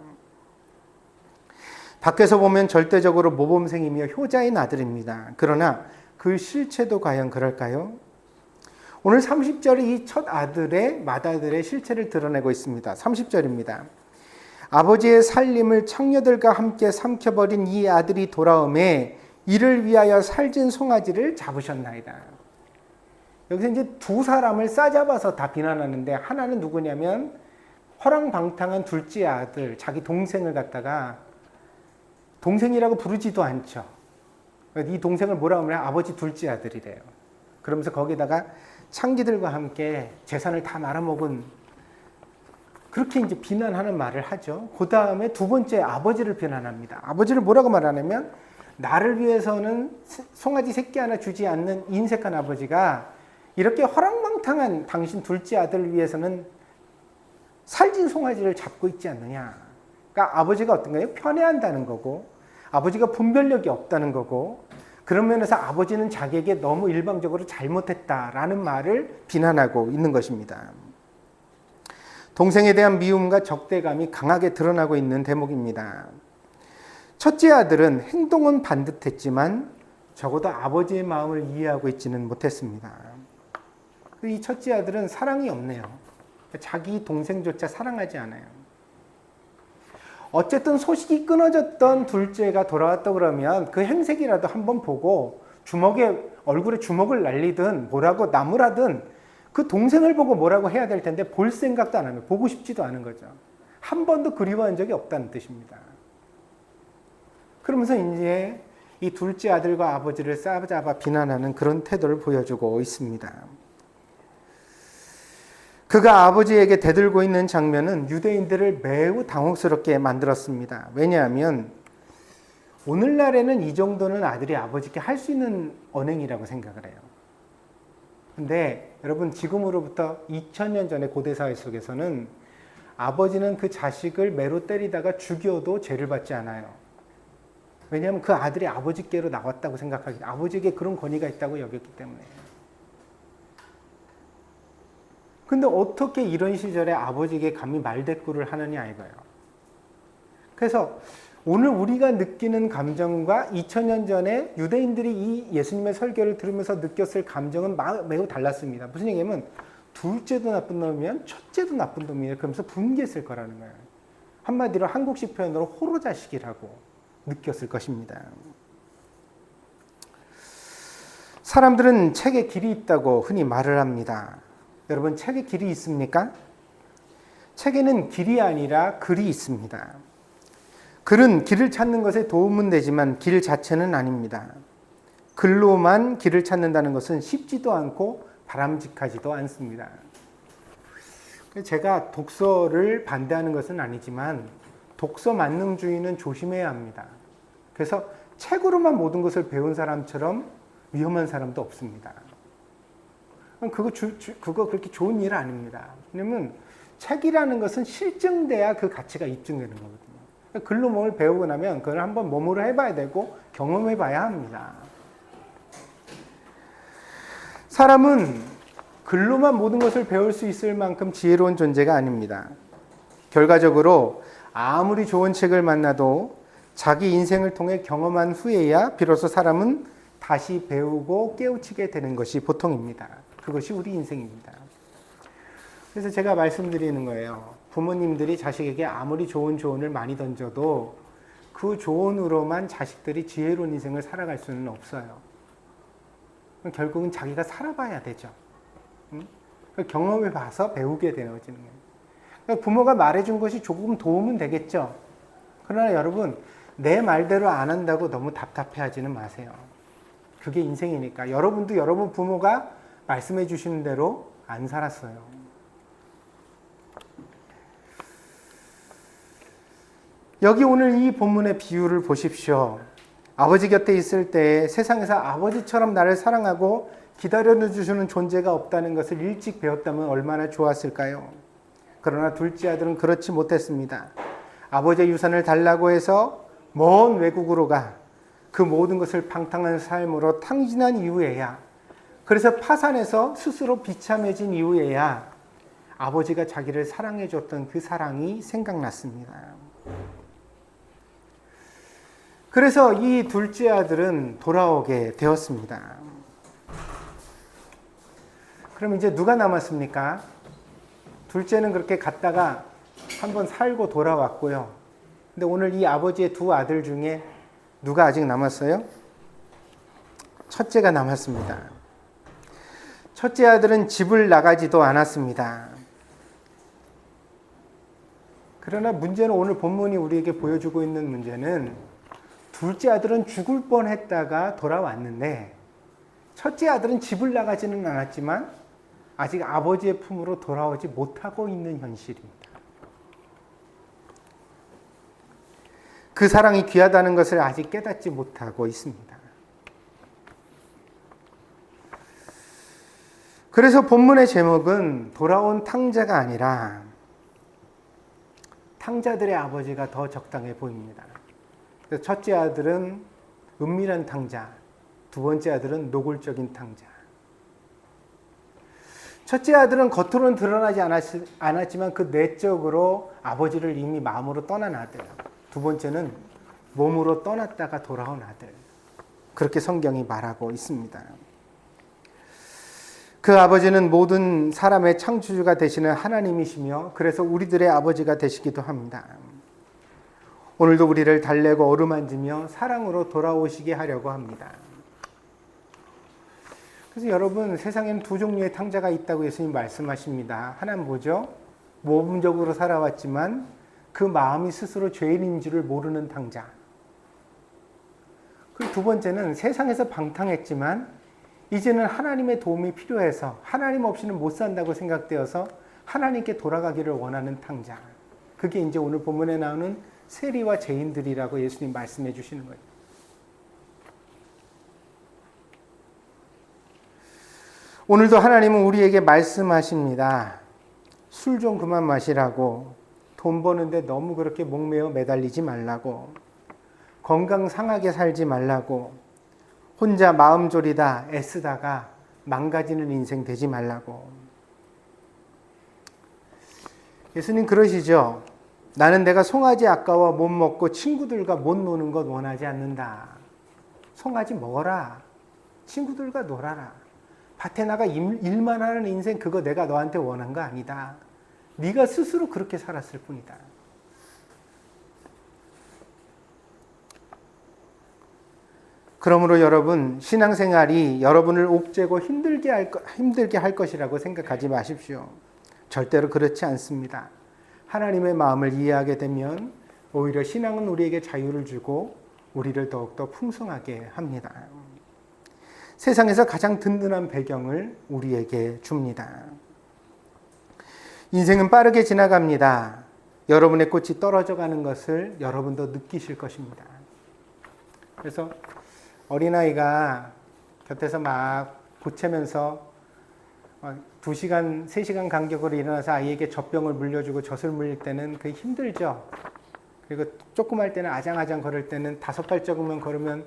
밖에서 보면 절대적으로 모범생이며 효자인 아들입니다. 그러나 그 실체도 과연 그럴까요? 오늘 30절에 이 첫 아들의 맏아들의 실체를 드러내고 있습니다. 30절입니다. 아버지의 살림을 청녀들과 함께 삼켜버린 이 아들이 돌아오매 이를 위하여 살찐 송아지를 잡으셨나이다. 여기서 이제 두 사람을 싸잡아서 다 비난하는데 하나는 누구냐면 허랑방탕한 둘째 아들, 자기 동생을 갖다가 동생이라고 부르지도 않죠. 이 동생을 뭐라고 하면 아버지 둘째 아들이래요. 그러면서 거기다가 창기들과 함께 재산을 다 말아먹은 그렇게 이제 비난하는 말을 하죠. 그 다음에 두 번째 아버지를 비난합니다. 아버지를 뭐라고 말하냐면 나를 위해서는 송아지 새끼 하나 주지 않는 인색한 아버지가 이렇게 허랑방탕한 당신 둘째 아들을 위해서는 살찐 송아지를 잡고 있지 않느냐. 그러니까 아버지가 어떤가요? 편애한다는 거고 아버지가 분별력이 없다는 거고 그런 면에서 아버지는 자기에게 너무 일방적으로 잘못했다라는 말을 비난하고 있는 것입니다. 동생에 대한 미움과 적대감이 강하게 드러나고 있는 대목입니다. 첫째 아들은 행동은 반듯했지만 적어도 아버지의 마음을 이해하고 있지는 못했습니다. 이 첫째 아들은 사랑이 없네요. 자기 동생조차 사랑하지 않아요. 어쨌든 소식이 끊어졌던 둘째가 돌아왔다 그러면 그 행색이라도 한번 보고 얼굴에 주먹을 날리든 뭐라고 나무라든 그 동생을 보고 뭐라고 해야 될 텐데 볼 생각도 안 하면 보고 싶지도 않은 거죠. 한 번도 그리워한 적이 없다는 뜻입니다. 그러면서 이제 이 둘째 아들과 아버지를 싸잡아 비난하는 그런 태도를 보여주고 있습니다. 그가 아버지에게 대들고 있는 장면은 유대인들을 매우 당혹스럽게 만들었습니다. 왜냐하면 오늘날에는 이 정도는 아들이 아버지께 할 수 있는 언행이라고 생각을 해요. 근데 여러분 지금으로부터 2000년 전의 고대사회 속에서는 아버지는 그 자식을 매로 때리다가 죽여도 죄를 받지 않아요. 왜냐하면 그 아들이 아버지께로 나왔다고 생각하기, 아버지에게 그런 권위가 있다고 여겼기 때문에. 근데 어떻게 이런 시절에 아버지에게 감히 말대꾸를 하느냐 이거예요. 그래서 오늘 우리가 느끼는 감정과 2000년 전에 유대인들이 이 예수님의 설교를 들으면서 느꼈을 감정은 매우 달랐습니다. 무슨 얘기냐면 둘째도 나쁜 놈이면 첫째도 나쁜 놈이에요. 그러면서 분개했을 거라는 거예요. 한마디로 한국식 표현으로 호로자식이라고 느꼈을 것입니다. 사람들은 책에 길이 있다고 흔히 말을 합니다. 여러분 책에 길이 있습니까? 책에는 길이 아니라 글이 있습니다. 글은 길을 찾는 것에 도움은 되지만 길 자체는 아닙니다. 글로만 길을 찾는다는 것은 쉽지도 않고 바람직하지도 않습니다. 제가 독서를 반대하는 것은 아니지만 독서 만능주의는 조심해야 합니다. 그래서 책으로만 모든 것을 배운 사람처럼 위험한 사람도 없습니다. 그거 그렇게 좋은 일 아닙니다. 왜냐면 책이라는 것은 실증돼야 그 가치가 입증되는 거거든요. 글로 뭘 배우고 나면 그걸 한번 몸으로 해봐야 되고 경험해봐야 합니다. 사람은 글로만 모든 것을 배울 수 있을 만큼 지혜로운 존재가 아닙니다. 결과적으로 아무리 좋은 책을 만나도 자기 인생을 통해 경험한 후에야 비로소 사람은 다시 배우고 깨우치게 되는 것이 보통입니다. 그것이 우리 인생입니다. 그래서 제가 말씀드리는 거예요. 부모님들이 자식에게 아무리 좋은 조언을 많이 던져도 그 조언으로만 자식들이 지혜로운 인생을 살아갈 수는 없어요. 결국은 자기가 살아봐야 되죠. 경험을 봐서 배우게 되어지는 거예요. 그러니까 부모가 말해준 것이 조금 도움은 되겠죠. 그러나 여러분, 내 말대로 안 한다고 너무 답답해하지는 마세요. 그게 인생이니까. 여러분도 여러분 부모가 말씀해 주시는 대로 안 살았어요. 여기 오늘 이 본문의 비유를 보십시오. 아버지 곁에 있을 때 세상에서 아버지처럼 나를 사랑하고 기다려주시는 존재가 없다는 것을 일찍 배웠다면 얼마나 좋았을까요? 그러나 둘째 아들은 그렇지 못했습니다. 아버지의 유산을 달라고 해서 먼 외국으로 그 모든 것을 방탕한 삶으로 탕진한 이후에야, 그래서 파산해서 스스로 비참해진 이후에야 아버지가 자기를 사랑해 줬던 그 사랑이 생각났습니다. 그래서 이 둘째 아들은 돌아오게 되었습니다. 그럼 이제 누가 남았습니까? 둘째는 그렇게 갔다가 한번 살고 돌아왔고요. 근데 오늘 이 아버지의 두 아들 중에 누가 아직 남았어요? 첫째가 남았습니다. 첫째 아들은 집을 나가지도 않았습니다. 그러나 문제는, 오늘 본문이 우리에게 보여주고 있는 문제는, 둘째 아들은 죽을 뻔했다가 돌아왔는데 첫째 아들은 집을 나가지는 않았지만 아직 아버지의 품으로 돌아오지 못하고 있는 현실입니다. 그 사랑이 귀하다는 것을 아직 깨닫지 못하고 있습니다. 그래서 본문의 제목은 돌아온 탕자가 아니라 탕자들의 아버지가 더 적당해 보입니다. 첫째 아들은 은밀한 탕자, 두 번째 아들은 노골적인 탕자. 첫째 아들은 겉으로는 드러나지 않았지만 그 내적으로 아버지를 이미 마음으로 떠난 아들. 두 번째는 몸으로 떠났다가 돌아온 아들. 그렇게 성경이 말하고 있습니다. 그 아버지는 모든 사람의 창조주가 되시는 하나님이시며 그래서 우리들의 아버지가 되시기도 합니다. 오늘도 우리를 달래고 어루만지며 사랑으로 돌아오시게 하려고 합니다. 그래서 여러분, 세상에는 두 종류의 탕자가 있다고 예수님 말씀하십니다. 하나는 뭐죠? 모범적으로 살아왔지만 그 마음이 스스로 죄인인 줄을 모르는 탕자. 그리고 두 번째는 세상에서 방탕했지만 이제는 하나님의 도움이 필요해서 하나님 없이는 못 산다고 생각되어서 하나님께 돌아가기를 원하는 탕자. 그게 이제 오늘 본문에 나오는 세리와 죄인들이라고 예수님 말씀해 주시는 거예요. 오늘도 하나님은 우리에게 말씀하십니다. 술 좀 그만 마시라고, 돈 버는데 너무 그렇게 목매어 매달리지 말라고, 건강 상하게 살지 말라고, 혼자 마음 졸이다 애쓰다가 망가지는 인생 되지 말라고. 예수님 그러시죠. 나는 내가 송아지 아까워 못 먹고 친구들과 못 노는 것 원하지 않는다. 송아지 먹어라. 친구들과 놀아라. 밭에 나가 일만 하는 인생, 그거 내가 너한테 원한 거 아니다. 네가 스스로 그렇게 살았을 뿐이다. 그러므로 여러분, 신앙생활이 여러분을 옥죄고 힘들게 할 것이라고 생각하지 마십시오. 절대로 그렇지 않습니다. 하나님의 마음을 이해하게 되면 오히려 신앙은 우리에게 자유를 주고 우리를 더욱더 풍성하게 합니다. 세상에서 가장 든든한 배경을 우리에게 줍니다. 인생은 빠르게 지나갑니다. 여러분의 꽃이 떨어져 가는 것을 여러분도 느끼실 것입니다. 그래서 어린아이가 곁에서 막 보채면서 2시간, 3시간 간격으로 일어나서 아이에게 젖병을 물려주고 젖을 물릴 때는 그게 힘들죠. 그리고 조그만 때는 아장아장 걸을 때는 5발짝만 걸으면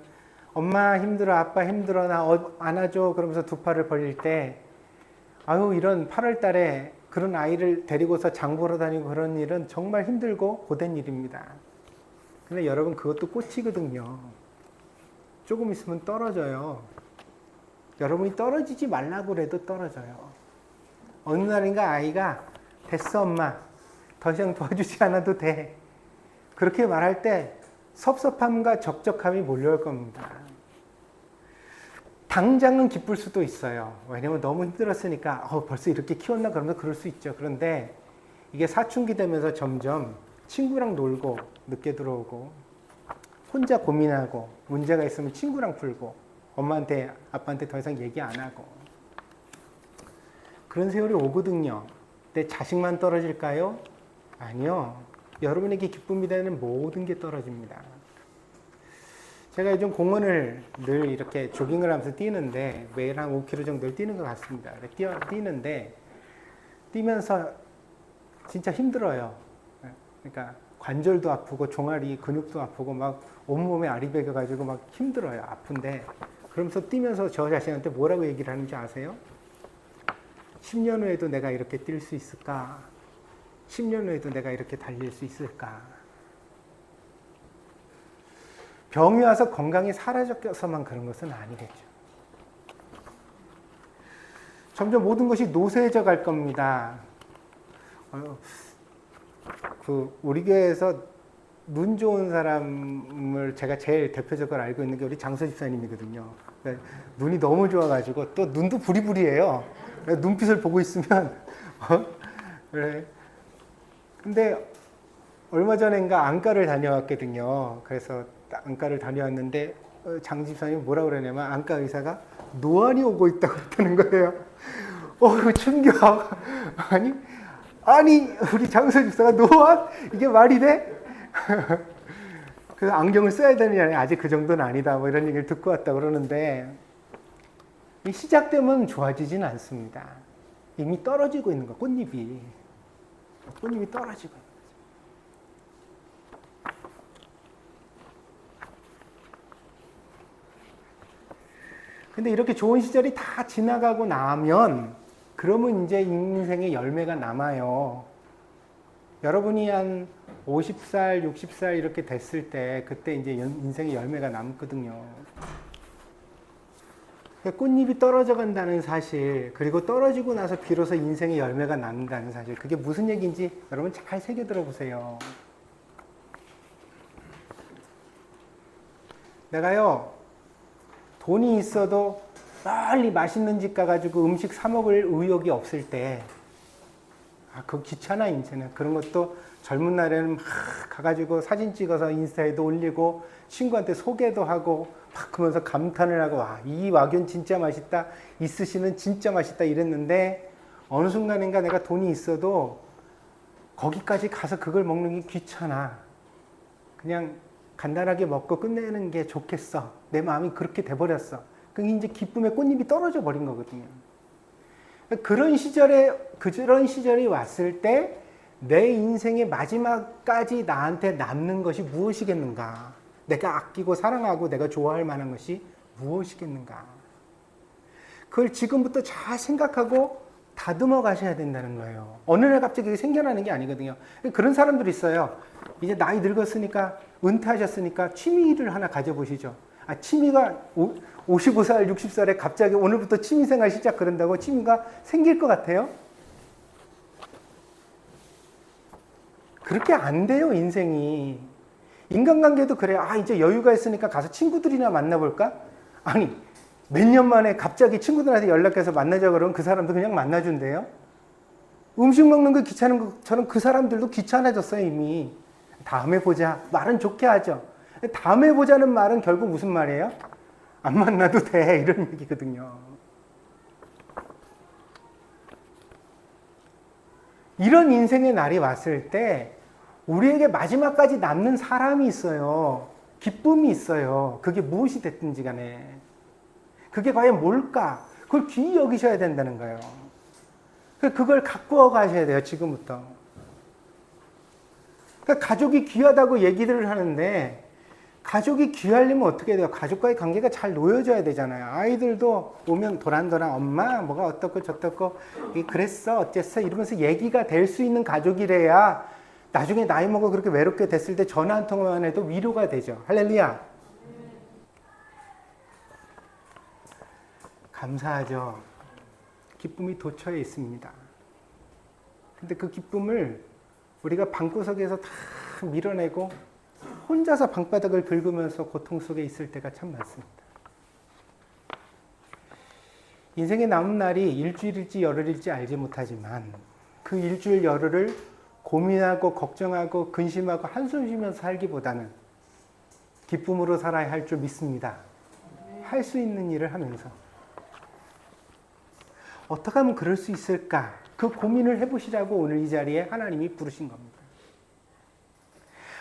엄마 힘들어, 아빠 힘들어, 나 안아줘 그러면서 두 팔을 벌릴 때, 아유, 이런 8월 달에 그런 아이를 데리고서 장 보러 다니고 그런 일은 정말 힘들고 고된 일입니다. 근데 여러분, 그것도 꽃이거든요. 조금 있으면 떨어져요. 여러분이 떨어지지 말라고 해도 떨어져요. 어느 날인가 아이가 됐어 엄마, 더 이상 도와주지 않아도 돼, 그렇게 말할 때 섭섭함과 적적함이 몰려올 겁니다. 당장은 기쁠 수도 있어요. 왜냐면 너무 힘들었으니까 벌써 이렇게 키웠나 그러면 그럴 수 있죠. 그런데 이게 사춘기 되면서 점점 친구랑 놀고 늦게 들어오고 혼자 고민하고 문제가 있으면 친구랑 풀고 엄마한테 아빠한테 더 이상 얘기 안 하고 그런 세월이 오거든요. 내 자식만 떨어질까요? 아니요. 여러분에게 기쁨이 되는 모든 게 떨어집니다. 제가 요즘 공원을 늘 이렇게 조깅을 하면서 뛰는데 매일 한 5km 정도를 뛰는 것 같습니다. 뛰는데 뛰면서 진짜 힘들어요. 그러니까 관절도 아프고 종아리 근육도 아프고 막 온몸에 알이 배겨가지고 막 힘들어요. 아픈데 그러면서 뛰면서 저 자신한테 뭐라고 얘기를 하는지 아세요? 10년 후에도 내가 이렇게 뛸 수 있을까? 10년 후에도 내가 이렇게 달릴 수 있을까? 병이 와서 건강이 사라져서만 그런 것은 아니겠죠. 점점 모든 것이 노쇠해져 갈 겁니다. 우리 교회에서 눈 좋은 사람을 제가 제일 대표적으로 알고 있는 게 우리 장서 집사님이거든요. 눈이 너무 좋아가지고 또 눈도 부리부리해요. 눈빛을 보고 있으면 그래. 근데 얼마 전인가 안과를 다녀왔거든요. 그래서 안과를 다녀왔는데 장 집사님이 뭐라 그러냐면 안과 의사가 노안이 오고 있다고 그러는 거예요. 충격. 아니 우리 장서 집사가 노안? 이게 말이 돼? 그래서 안경을 써야 되느냐, 아직 그 정도는 아니다 뭐 이런 얘기를 듣고 왔다 그러는데 시작되면 좋아지진 않습니다. 이미 떨어지고 있는 거야. 꽃잎이 떨어지고 있는 거죠. 근데 이렇게 좋은 시절이 다 지나가고 나면 그러면 이제 인생의 열매가 남아요. 여러분이 한 50살, 60살 이렇게 됐을 때 그때 이제 인생의 열매가 남거든요. 꽃잎이 떨어져 간다는 사실, 그리고 떨어지고 나서 비로소 인생의 열매가 남는다는 사실, 그게 무슨 얘기인지 여러분 잘 새겨 들어보세요. 내가요, 돈이 있어도 빨리 맛있는 집 가가지고 음식 사 먹을 의욕이 없을 때, 그거 귀찮아, 이제는. 그런 것도 젊은 날에는 막 가가지고 사진 찍어서 인스타에도 올리고, 친구한테 소개도 하고, 막 그러면서 감탄을 하고, 이 와균 진짜 맛있다, 이 스시는 진짜 맛있다 이랬는데, 어느 순간인가 내가 돈이 있어도 거기까지 가서 그걸 먹는 게 귀찮아. 그냥 간단하게 먹고 끝내는 게 좋겠어. 내 마음이 그렇게 돼버렸어. 그게 이제 기쁨의 꽃잎이 떨어져 버린 거거든요. 그런 시절이 왔을 때 내 인생의 마지막까지 나한테 남는 것이 무엇이겠는가? 내가 아끼고 사랑하고 내가 좋아할 만한 것이 무엇이겠는가? 그걸 지금부터 잘 생각하고 다듬어 가셔야 된다는 거예요. 어느 날 갑자기 생겨나는 게 아니거든요. 그런 사람들이 있어요. 이제 나이 늙었으니까, 은퇴하셨으니까 취미를 하나 가져보시죠. 취미가 55살, 60살에 갑자기 오늘부터 취미생활 시작 그런다고 취미가 생길 것 같아요? 그렇게 안 돼요, 인생이. 인간관계도 그래요. 이제 여유가 있으니까 가서 친구들이나 만나볼까? 아니, 몇 년 만에 갑자기 친구들한테 연락해서 만나자 그러면 그 사람도 그냥 만나준대요. 음식 먹는 거 귀찮은 것처럼 그 사람들도 귀찮아졌어요, 이미. 다음에 보자. 말은 좋게 하죠. 다음에 보자는 말은 결국 무슨 말이에요? 안 만나도 돼. 이런 얘기거든요. 이런 인생의 날이 왔을 때 우리에게 마지막까지 남는 사람이 있어요. 기쁨이 있어요. 그게 무엇이 됐든지 간에. 그게 과연 뭘까? 그걸 귀히 여기셔야 된다는 거예요. 그걸 갖고 가셔야 돼요, 지금부터. 그러니까 가족이 귀하다고 얘기를 하는데, 가족이 귀하려면 어떻게 돼요? 가족과의 관계가 잘 놓여져야 되잖아요. 아이들도 오면 도란도란 엄마 뭐가 어떻고 저떻고 그랬어 어쨌어 이러면서 얘기가 될 수 있는 가족이래야 나중에 나이 먹어 그렇게 외롭게 됐을 때 전화 한 통만 해도 위로가 되죠. 할렐루야. 감사하죠. 기쁨이 도처에 있습니다. 근데 그 기쁨을 우리가 방구석에서 다 밀어내고 혼자서 방바닥을 긁으면서 고통 속에 있을 때가 참 많습니다. 인생의 남은 날이 일주일일지 열흘일지 알지 못하지만 그 일주일 열흘을 고민하고 걱정하고 근심하고 한숨 쉬면서 살기보다는 기쁨으로 살아야 할 줄 믿습니다. 할 수 있는 일을 하면서 어떻게 하면 그럴 수 있을까? 그 고민을 해보시라고 오늘 이 자리에 하나님이 부르신 겁니다.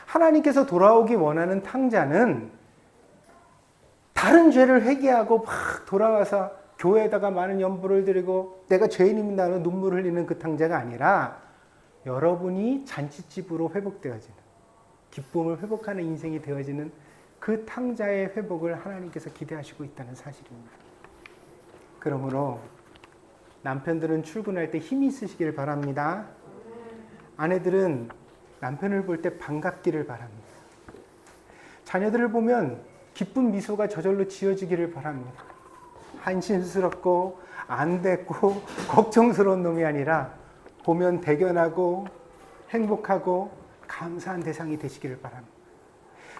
하나님께서 돌아오기 원하는 탕자는 다른 죄를 회개하고 막 돌아와서 교회에다가 많은 연보를 드리고 내가 죄인입니다는 눈물을 흘리는 그 탕자가 아니라 여러분이 잔치집으로 회복되어지는, 기쁨을 회복하는 인생이 되어지는 그 탕자의 회복을 하나님께서 기대하시고 있다는 사실입니다. 그러므로 남편들은 출근할 때 힘이 있으시길 바랍니다. 아내들은 남편을 볼 때 반갑기를 바랍니다. 자녀들을 보면 기쁜 미소가 저절로 지어지기를 바랍니다. 한심스럽고 안됐고 걱정스러운 놈이 아니라 보면 대견하고 행복하고 감사한 대상이 되시기를 바랍니다.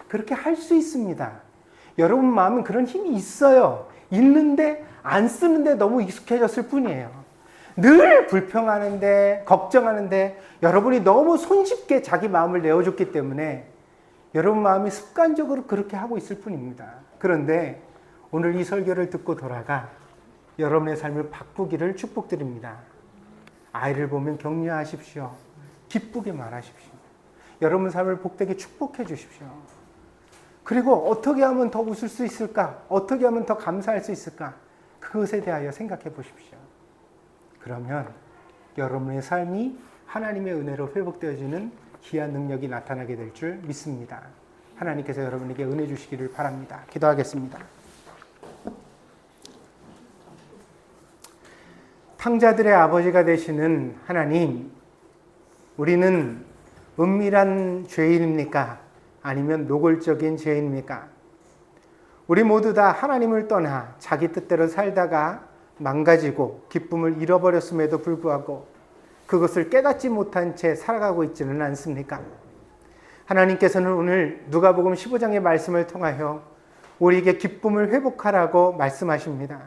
그렇게 할 수 있습니다. 여러분 마음은 그런 힘이 있어요. 있는데 안 쓰는데 너무 익숙해졌을 뿐이에요. 늘 불평하는데 걱정하는데 여러분이 너무 손쉽게 자기 마음을 내어줬기 때문에 여러분 마음이 습관적으로 그렇게 하고 있을 뿐입니다. 그런데 오늘 이 설교를 듣고 돌아가 여러분의 삶을 바꾸기를 축복드립니다. 아이를 보면 격려하십시오. 기쁘게 말하십시오. 여러분 삶을 복되게 축복해 주십시오. 그리고 어떻게 하면 더 웃을 수 있을까? 어떻게 하면 더 감사할 수 있을까? 그것에 대하여 생각해 보십시오. 그러면 여러분의 삶이 하나님의 은혜로 회복되어지는 귀한 능력이 나타나게 될 줄 믿습니다. 하나님께서 여러분에게 은혜 주시기를 바랍니다. 기도하겠습니다. 탕자들의 아버지가 되시는 하나님, 우리는 은밀한 죄인입니까? 아니면 노골적인 죄인입니까? 우리 모두 다 하나님을 떠나 자기 뜻대로 살다가 망가지고 기쁨을 잃어버렸음에도 불구하고 그것을 깨닫지 못한 채 살아가고 있지는 않습니까? 하나님께서는 오늘 누가복음 15장의 말씀을 통하여 우리에게 기쁨을 회복하라고 말씀하십니다.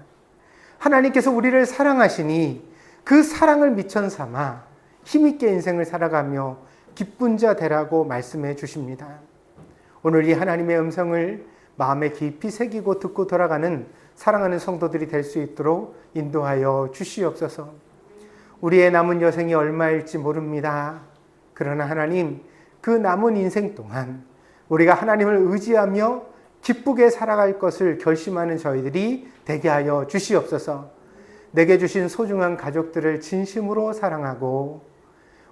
하나님께서 우리를 사랑하시니 그 사랑을 미천 삼아 힘있게 인생을 살아가며 기쁜 자 되라고 말씀해 주십니다. 오늘 이 하나님의 음성을 마음에 깊이 새기고 듣고 돌아가는 사랑하는 성도들이 될 수 있도록 인도하여 주시옵소서. 우리의 남은 여생이 얼마일지 모릅니다. 그러나 하나님, 그 남은 인생 동안 우리가 하나님을 의지하며 기쁘게 살아갈 것을 결심하는 저희들이 되게 하여 주시옵소서. 내게 주신 소중한 가족들을 진심으로 사랑하고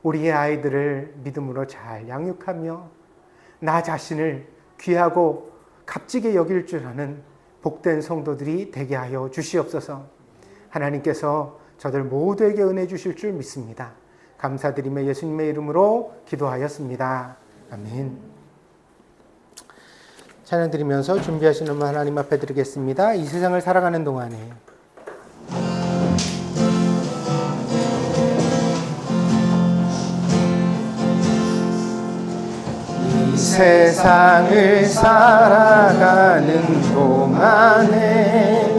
우리의 아이들을 믿음으로 잘 양육하며 나 자신을 귀하고 값지게 여길 줄 아는 복된 성도들이 되게 하여 주시옵소서. 하나님께서 저들 모두에게 은혜 주실 줄 믿습니다. 감사드리며 예수님의 이름으로 기도하였습니다. 아멘. 찬양 드리면서 준비하시는 분 하나님 앞에 드리겠습니다. 이 세상을 살아가는 동안에 이 세상을 살아가는 동안에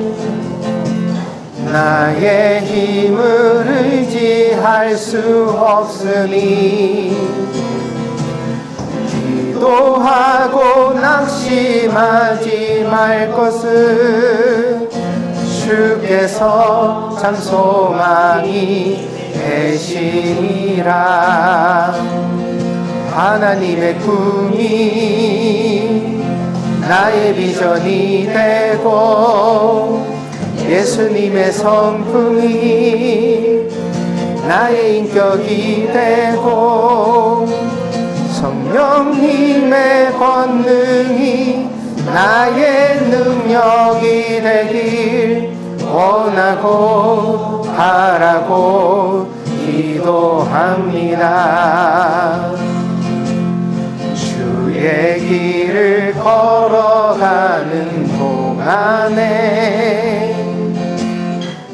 나의 힘을 의지할 수 없으니 기도하고 낙심하지 말 것은 주께서 참 소망이 되시니라. 하나님의 꿈이 나의 비전이 되고 예수님의 성품이 나의 인격이 되고 성령님의 권능이 나의 능력이 되길 원하고 바라고 기도합니다. 주의 길을 걸어가는 동안에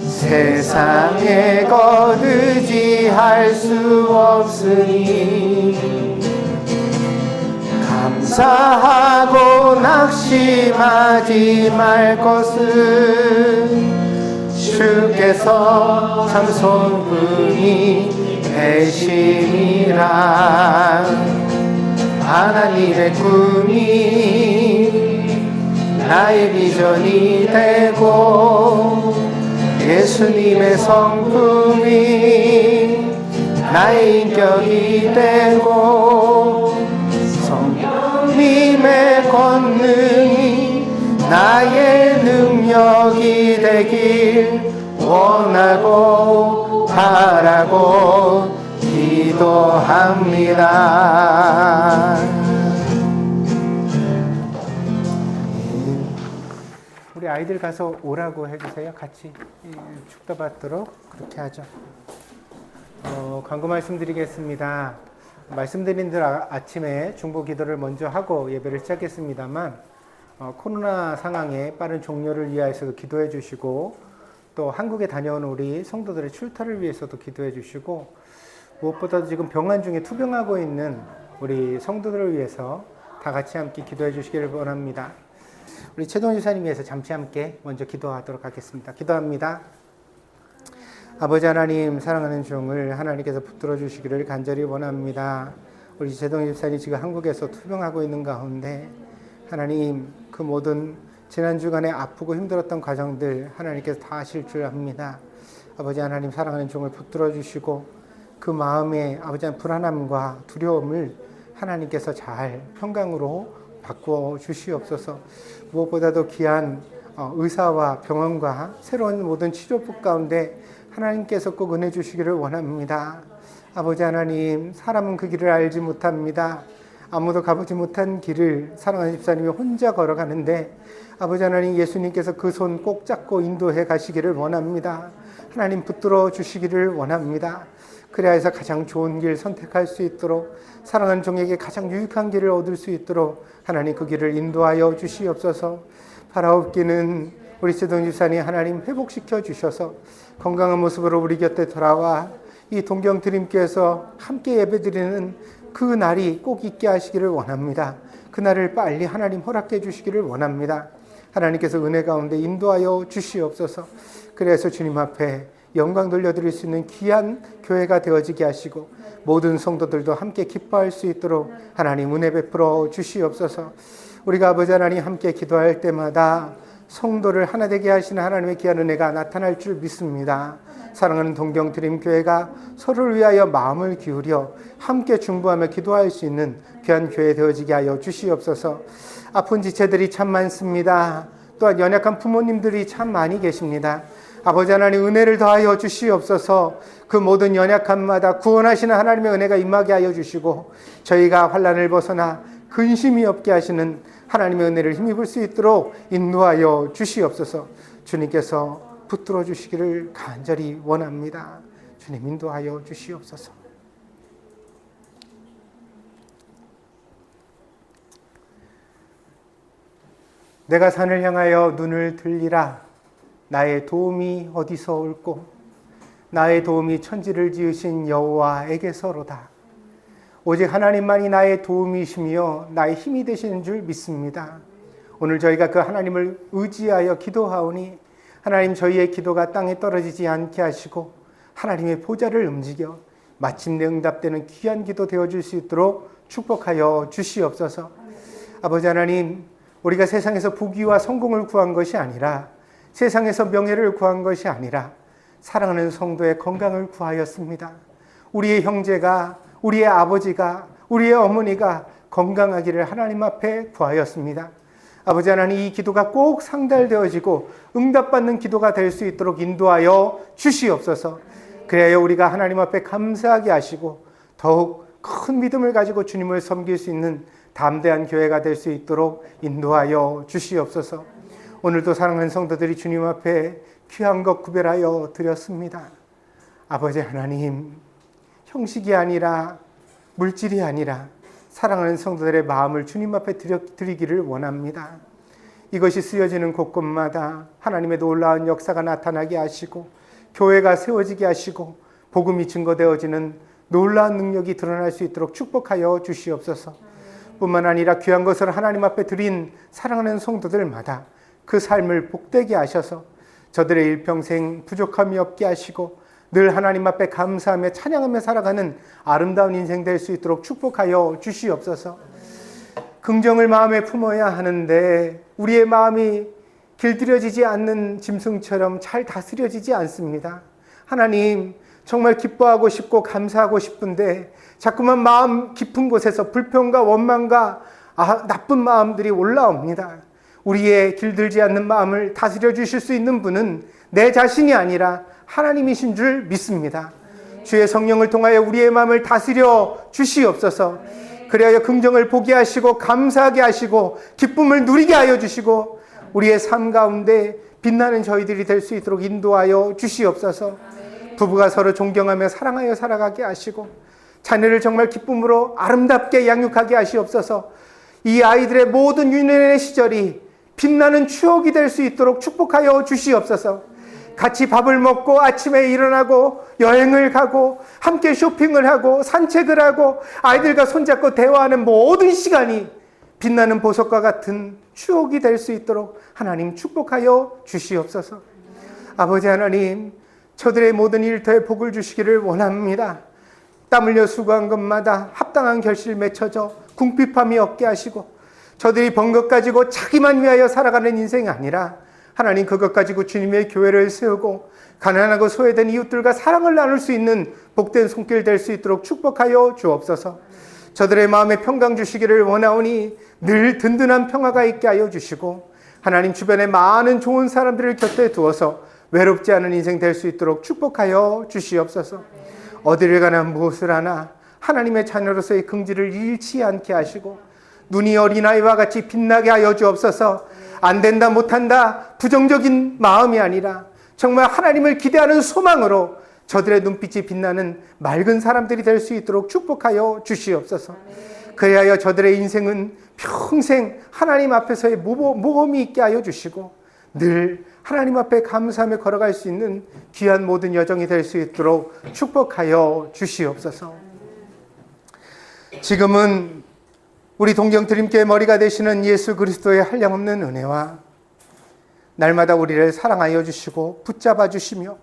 세상에 거두지할 수 없으니 감사하고 낙심하지 말 것은 주께서 참 손금이 되심이라. 하나님의 꿈이 나의 비전이 되고 예수님의 성품이 나의 인격이 되고 성령님의 권능이 나의 능력이 되길 원하고 바라고 기도합니다. 우리 아이들 가서 오라고 해주세요. 같이 축도받도록 그렇게 하죠. 광고 말씀드리겠습니다. 말씀드린 대로 아침에 중보 기도를 먼저 하고 예배를 시작했습니다만 코로나 상황의 빠른 종료를 위하여서도 기도해 주시고 또 한국에 다녀온 우리 성도들의 출타를 위해서도 기도해 주시고 무엇보다도 지금 병환 중에 투병하고 있는 우리 성도들을 위해서 다 같이 함께 기도해 주시기를 원합니다. 우리 최동훈 집사님 위해서 잠시 함께 먼저 기도하도록 하겠습니다. 기도합니다. 아버지 하나님, 사랑하는 종을 하나님께서 붙들어 주시기를 간절히 원합니다. 우리 최동훈 집사님 지금 한국에서 투병하고 있는 가운데 하나님, 그 모든 지난 주간에 아프고 힘들었던 과정들 하나님께서 다 아실 줄 압니다. 아버지 하나님, 사랑하는 종을 붙들어 주시고 그 마음의 아버지 하나님 불안함과 두려움을 하나님께서 잘 평강으로 바꾸어 주시옵소서. 무엇보다도 귀한 의사와 병원과 새로운 모든 치료법 가운데 하나님께서 꼭 은혜 주시기를 원합니다. 아버지 하나님, 사람은 그 길을 알지 못합니다. 아무도 가보지 못한 길을 사랑하는 집사님이 혼자 걸어가는데 아버지 하나님, 예수님께서 그 손 꼭 잡고 인도해 가시기를 원합니다. 하나님 붙들어 주시기를 원합니다. 그래야 해서 가장 좋은 길 선택할 수 있도록 사랑하는 종에게 가장 유익한 길을 얻을 수 있도록 하나님 그 길을 인도하여 주시옵소서. 바라옵기는 우리 최동훈 집사님 하나님 회복시켜 주셔서 건강한 모습으로 우리 곁에 돌아와 이 동경드림교회에서 함께 예배드리는 그 날이 꼭 있게 하시기를 원합니다. 그 날을 빨리 하나님 허락해 주시기를 원합니다. 하나님께서 은혜 가운데 인도하여 주시옵소서. 그래서 주님 앞에 영광 돌려드릴 수 있는 귀한 교회가 되어지게 하시고 모든 성도들도 함께 기뻐할 수 있도록 하나님 은혜 베풀어 주시옵소서. 우리가 아버지 하나님 함께 기도할 때마다 성도를 하나 되게 하시는 하나님의 귀한 은혜가 나타날 줄 믿습니다. 사랑하는 동경드림교회가 서로를 위하여 마음을 기울여 함께 중보하며 기도할 수 있는 귀한 교회 되어지게 하여 주시옵소서. 아픈 지체들이 참 많습니다. 또한 연약한 부모님들이 참 많이 계십니다. 아버지 하나님 은혜를 더하여 주시옵소서. 그 모든 연약함마다 구원하시는 하나님의 은혜가 임하게 하여 주시고 저희가 환난을 벗어나 근심이 없게 하시는 하나님의 은혜를 힘입을 수 있도록 인도하여 주시옵소서. 주님께서 붙들어 주시기를 간절히 원합니다. 주님 인도하여 주시옵소서. 내가 산을 향하여 눈을 들리라. 나의 도움이 어디서 올꼬? 나의 도움이 천지를 지으신 여호와에게서로다. 오직 하나님만이 나의 도움이시며 나의 힘이 되시는 줄 믿습니다. 오늘 저희가 그 하나님을 의지하여 기도하오니 하나님, 저희의 기도가 땅에 떨어지지 않게 하시고 하나님의 보좌를 움직여 마침내 응답되는 귀한 기도 되어줄 수 있도록 축복하여 주시옵소서. 아버지 하나님, 우리가 세상에서 부귀와 성공을 구한 것이 아니라 세상에서 명예를 구한 것이 아니라 사랑하는 성도의 건강을 구하였습니다. 우리의 형제가, 우리의 아버지가, 우리의 어머니가 건강하기를 하나님 앞에 구하였습니다. 아버지 하나님, 이 기도가 꼭 상달되어지고 응답받는 기도가 될 수 있도록 인도하여 주시옵소서. 그래야 우리가 하나님 앞에 감사하게 하시고 더욱 큰 믿음을 가지고 주님을 섬길 수 있는 담대한 교회가 될 수 있도록 인도하여 주시옵소서. 오늘도 사랑하는 성도들이 주님 앞에 귀한 것 구별하여 드렸습니다. 아버지 하나님, 형식이 아니라 물질이 아니라 사랑하는 성도들의 마음을 주님 앞에 드리기를 원합니다. 이것이 쓰여지는 곳곳마다 하나님의 놀라운 역사가 나타나게 하시고 교회가 세워지게 하시고 복음이 증거되어지는 놀라운 능력이 드러날 수 있도록 축복하여 주시옵소서. 뿐만 아니라 귀한 것을 하나님 앞에 드린 사랑하는 성도들마다 그 삶을 복되게 하셔서 저들의 일평생 부족함이 없게 하시고 늘 하나님 앞에 감사하며 찬양하며 살아가는 아름다운 인생 될 수 있도록 축복하여 주시옵소서. 긍정을 마음에 품어야 하는데 우리의 마음이 길들여지지 않는 짐승처럼 잘 다스려지지 않습니다. 하나님, 정말 기뻐하고 싶고 감사하고 싶은데 자꾸만 마음 깊은 곳에서 불평과 원망과 나쁜 마음들이 올라옵니다. 우리의 길들지 않는 마음을 다스려 주실 수 있는 분은 내 자신이 아니라 하나님이신 줄 믿습니다. 주의 성령을 통하여 우리의 마음을 다스려 주시옵소서. 그리하여 긍정을 보게 하시고 감사하게 하시고 기쁨을 누리게 하여 주시고 우리의 삶 가운데 빛나는 저희들이 될 수 있도록 인도하여 주시옵소서. 부부가 서로 존경하며 사랑하여 살아가게 하시고 자녀를 정말 기쁨으로 아름답게 양육하게 하시옵소서. 이 아이들의 모든 유년의 시절이 빛나는 추억이 될 수 있도록 축복하여 주시옵소서. 같이 밥을 먹고 아침에 일어나고 여행을 가고 함께 쇼핑을 하고 산책을 하고 아이들과 손잡고 대화하는 모든 시간이 빛나는 보석과 같은 추억이 될 수 있도록 하나님 축복하여 주시옵소서. 아버지 하나님, 저들의 모든 일터에 복을 주시기를 원합니다. 땀 흘려 수고한 것마다 합당한 결실을 맺혀져 궁핍함이 없게 하시고 저들이 번 것 가지고 자기만 위하여 살아가는 인생이 아니라 하나님 그것 가지고 주님의 교회를 세우고 가난하고 소외된 이웃들과 사랑을 나눌 수 있는 복된 손길 될 수 있도록 축복하여 주옵소서. 저들의 마음에 평강 주시기를 원하오니 늘 든든한 평화가 있게 하여 주시고 하나님 주변에 많은 좋은 사람들을 곁에 두어서 외롭지 않은 인생 될 수 있도록 축복하여 주시옵소서. 어디를 가나 무엇을 하나 하나님의 자녀로서의 긍지를 잃지 않게 하시고 눈이 어린아이와 같이 빛나게 하여 주옵소서. 안 된다 못한다 부정적인 마음이 아니라 정말 하나님을 기대하는 소망으로 저들의 눈빛이 빛나는 맑은 사람들이 될 수 있도록 축복하여 주시옵소서. 그리하여 저들의 인생은 평생 하나님 앞에서의 모험이 있게 하여 주시고 늘 하나님 앞에 감사하며 걸어갈 수 있는 귀한 모든 여정이 될 수 있도록 축복하여 주시옵소서. 지금은 우리 동정드림교회 머리가 되시는 예수 그리스도의 한량없는 은혜와 날마다 우리를 사랑하여 주시고 붙잡아 주시며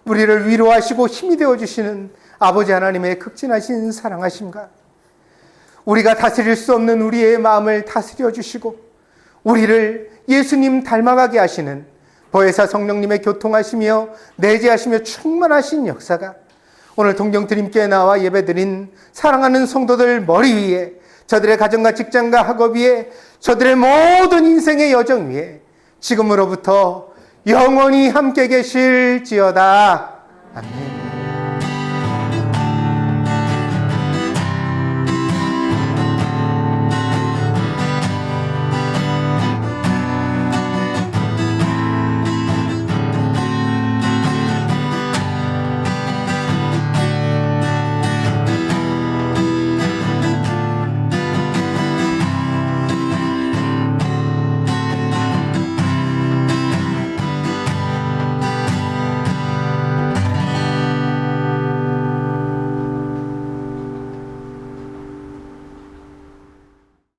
우리를 위로하시고 힘이 되어 주시는 아버지 하나님의 극진하신 사랑하심과 우리가 다스릴 수 없는 우리의 마음을 다스려 주시고 우리를 예수님 닮아가게 하시는 보혜사 성령님의 교통하시며 내재하시며 충만하신 역사가 오늘 동정드림교회에 나와 예배드린 사랑하는 성도들 머리 위에 저들의 가정과 직장과 학업 위에 저들의 모든 인생의 여정 위에 지금으로부터 영원히 함께 계실지어다. 아멘.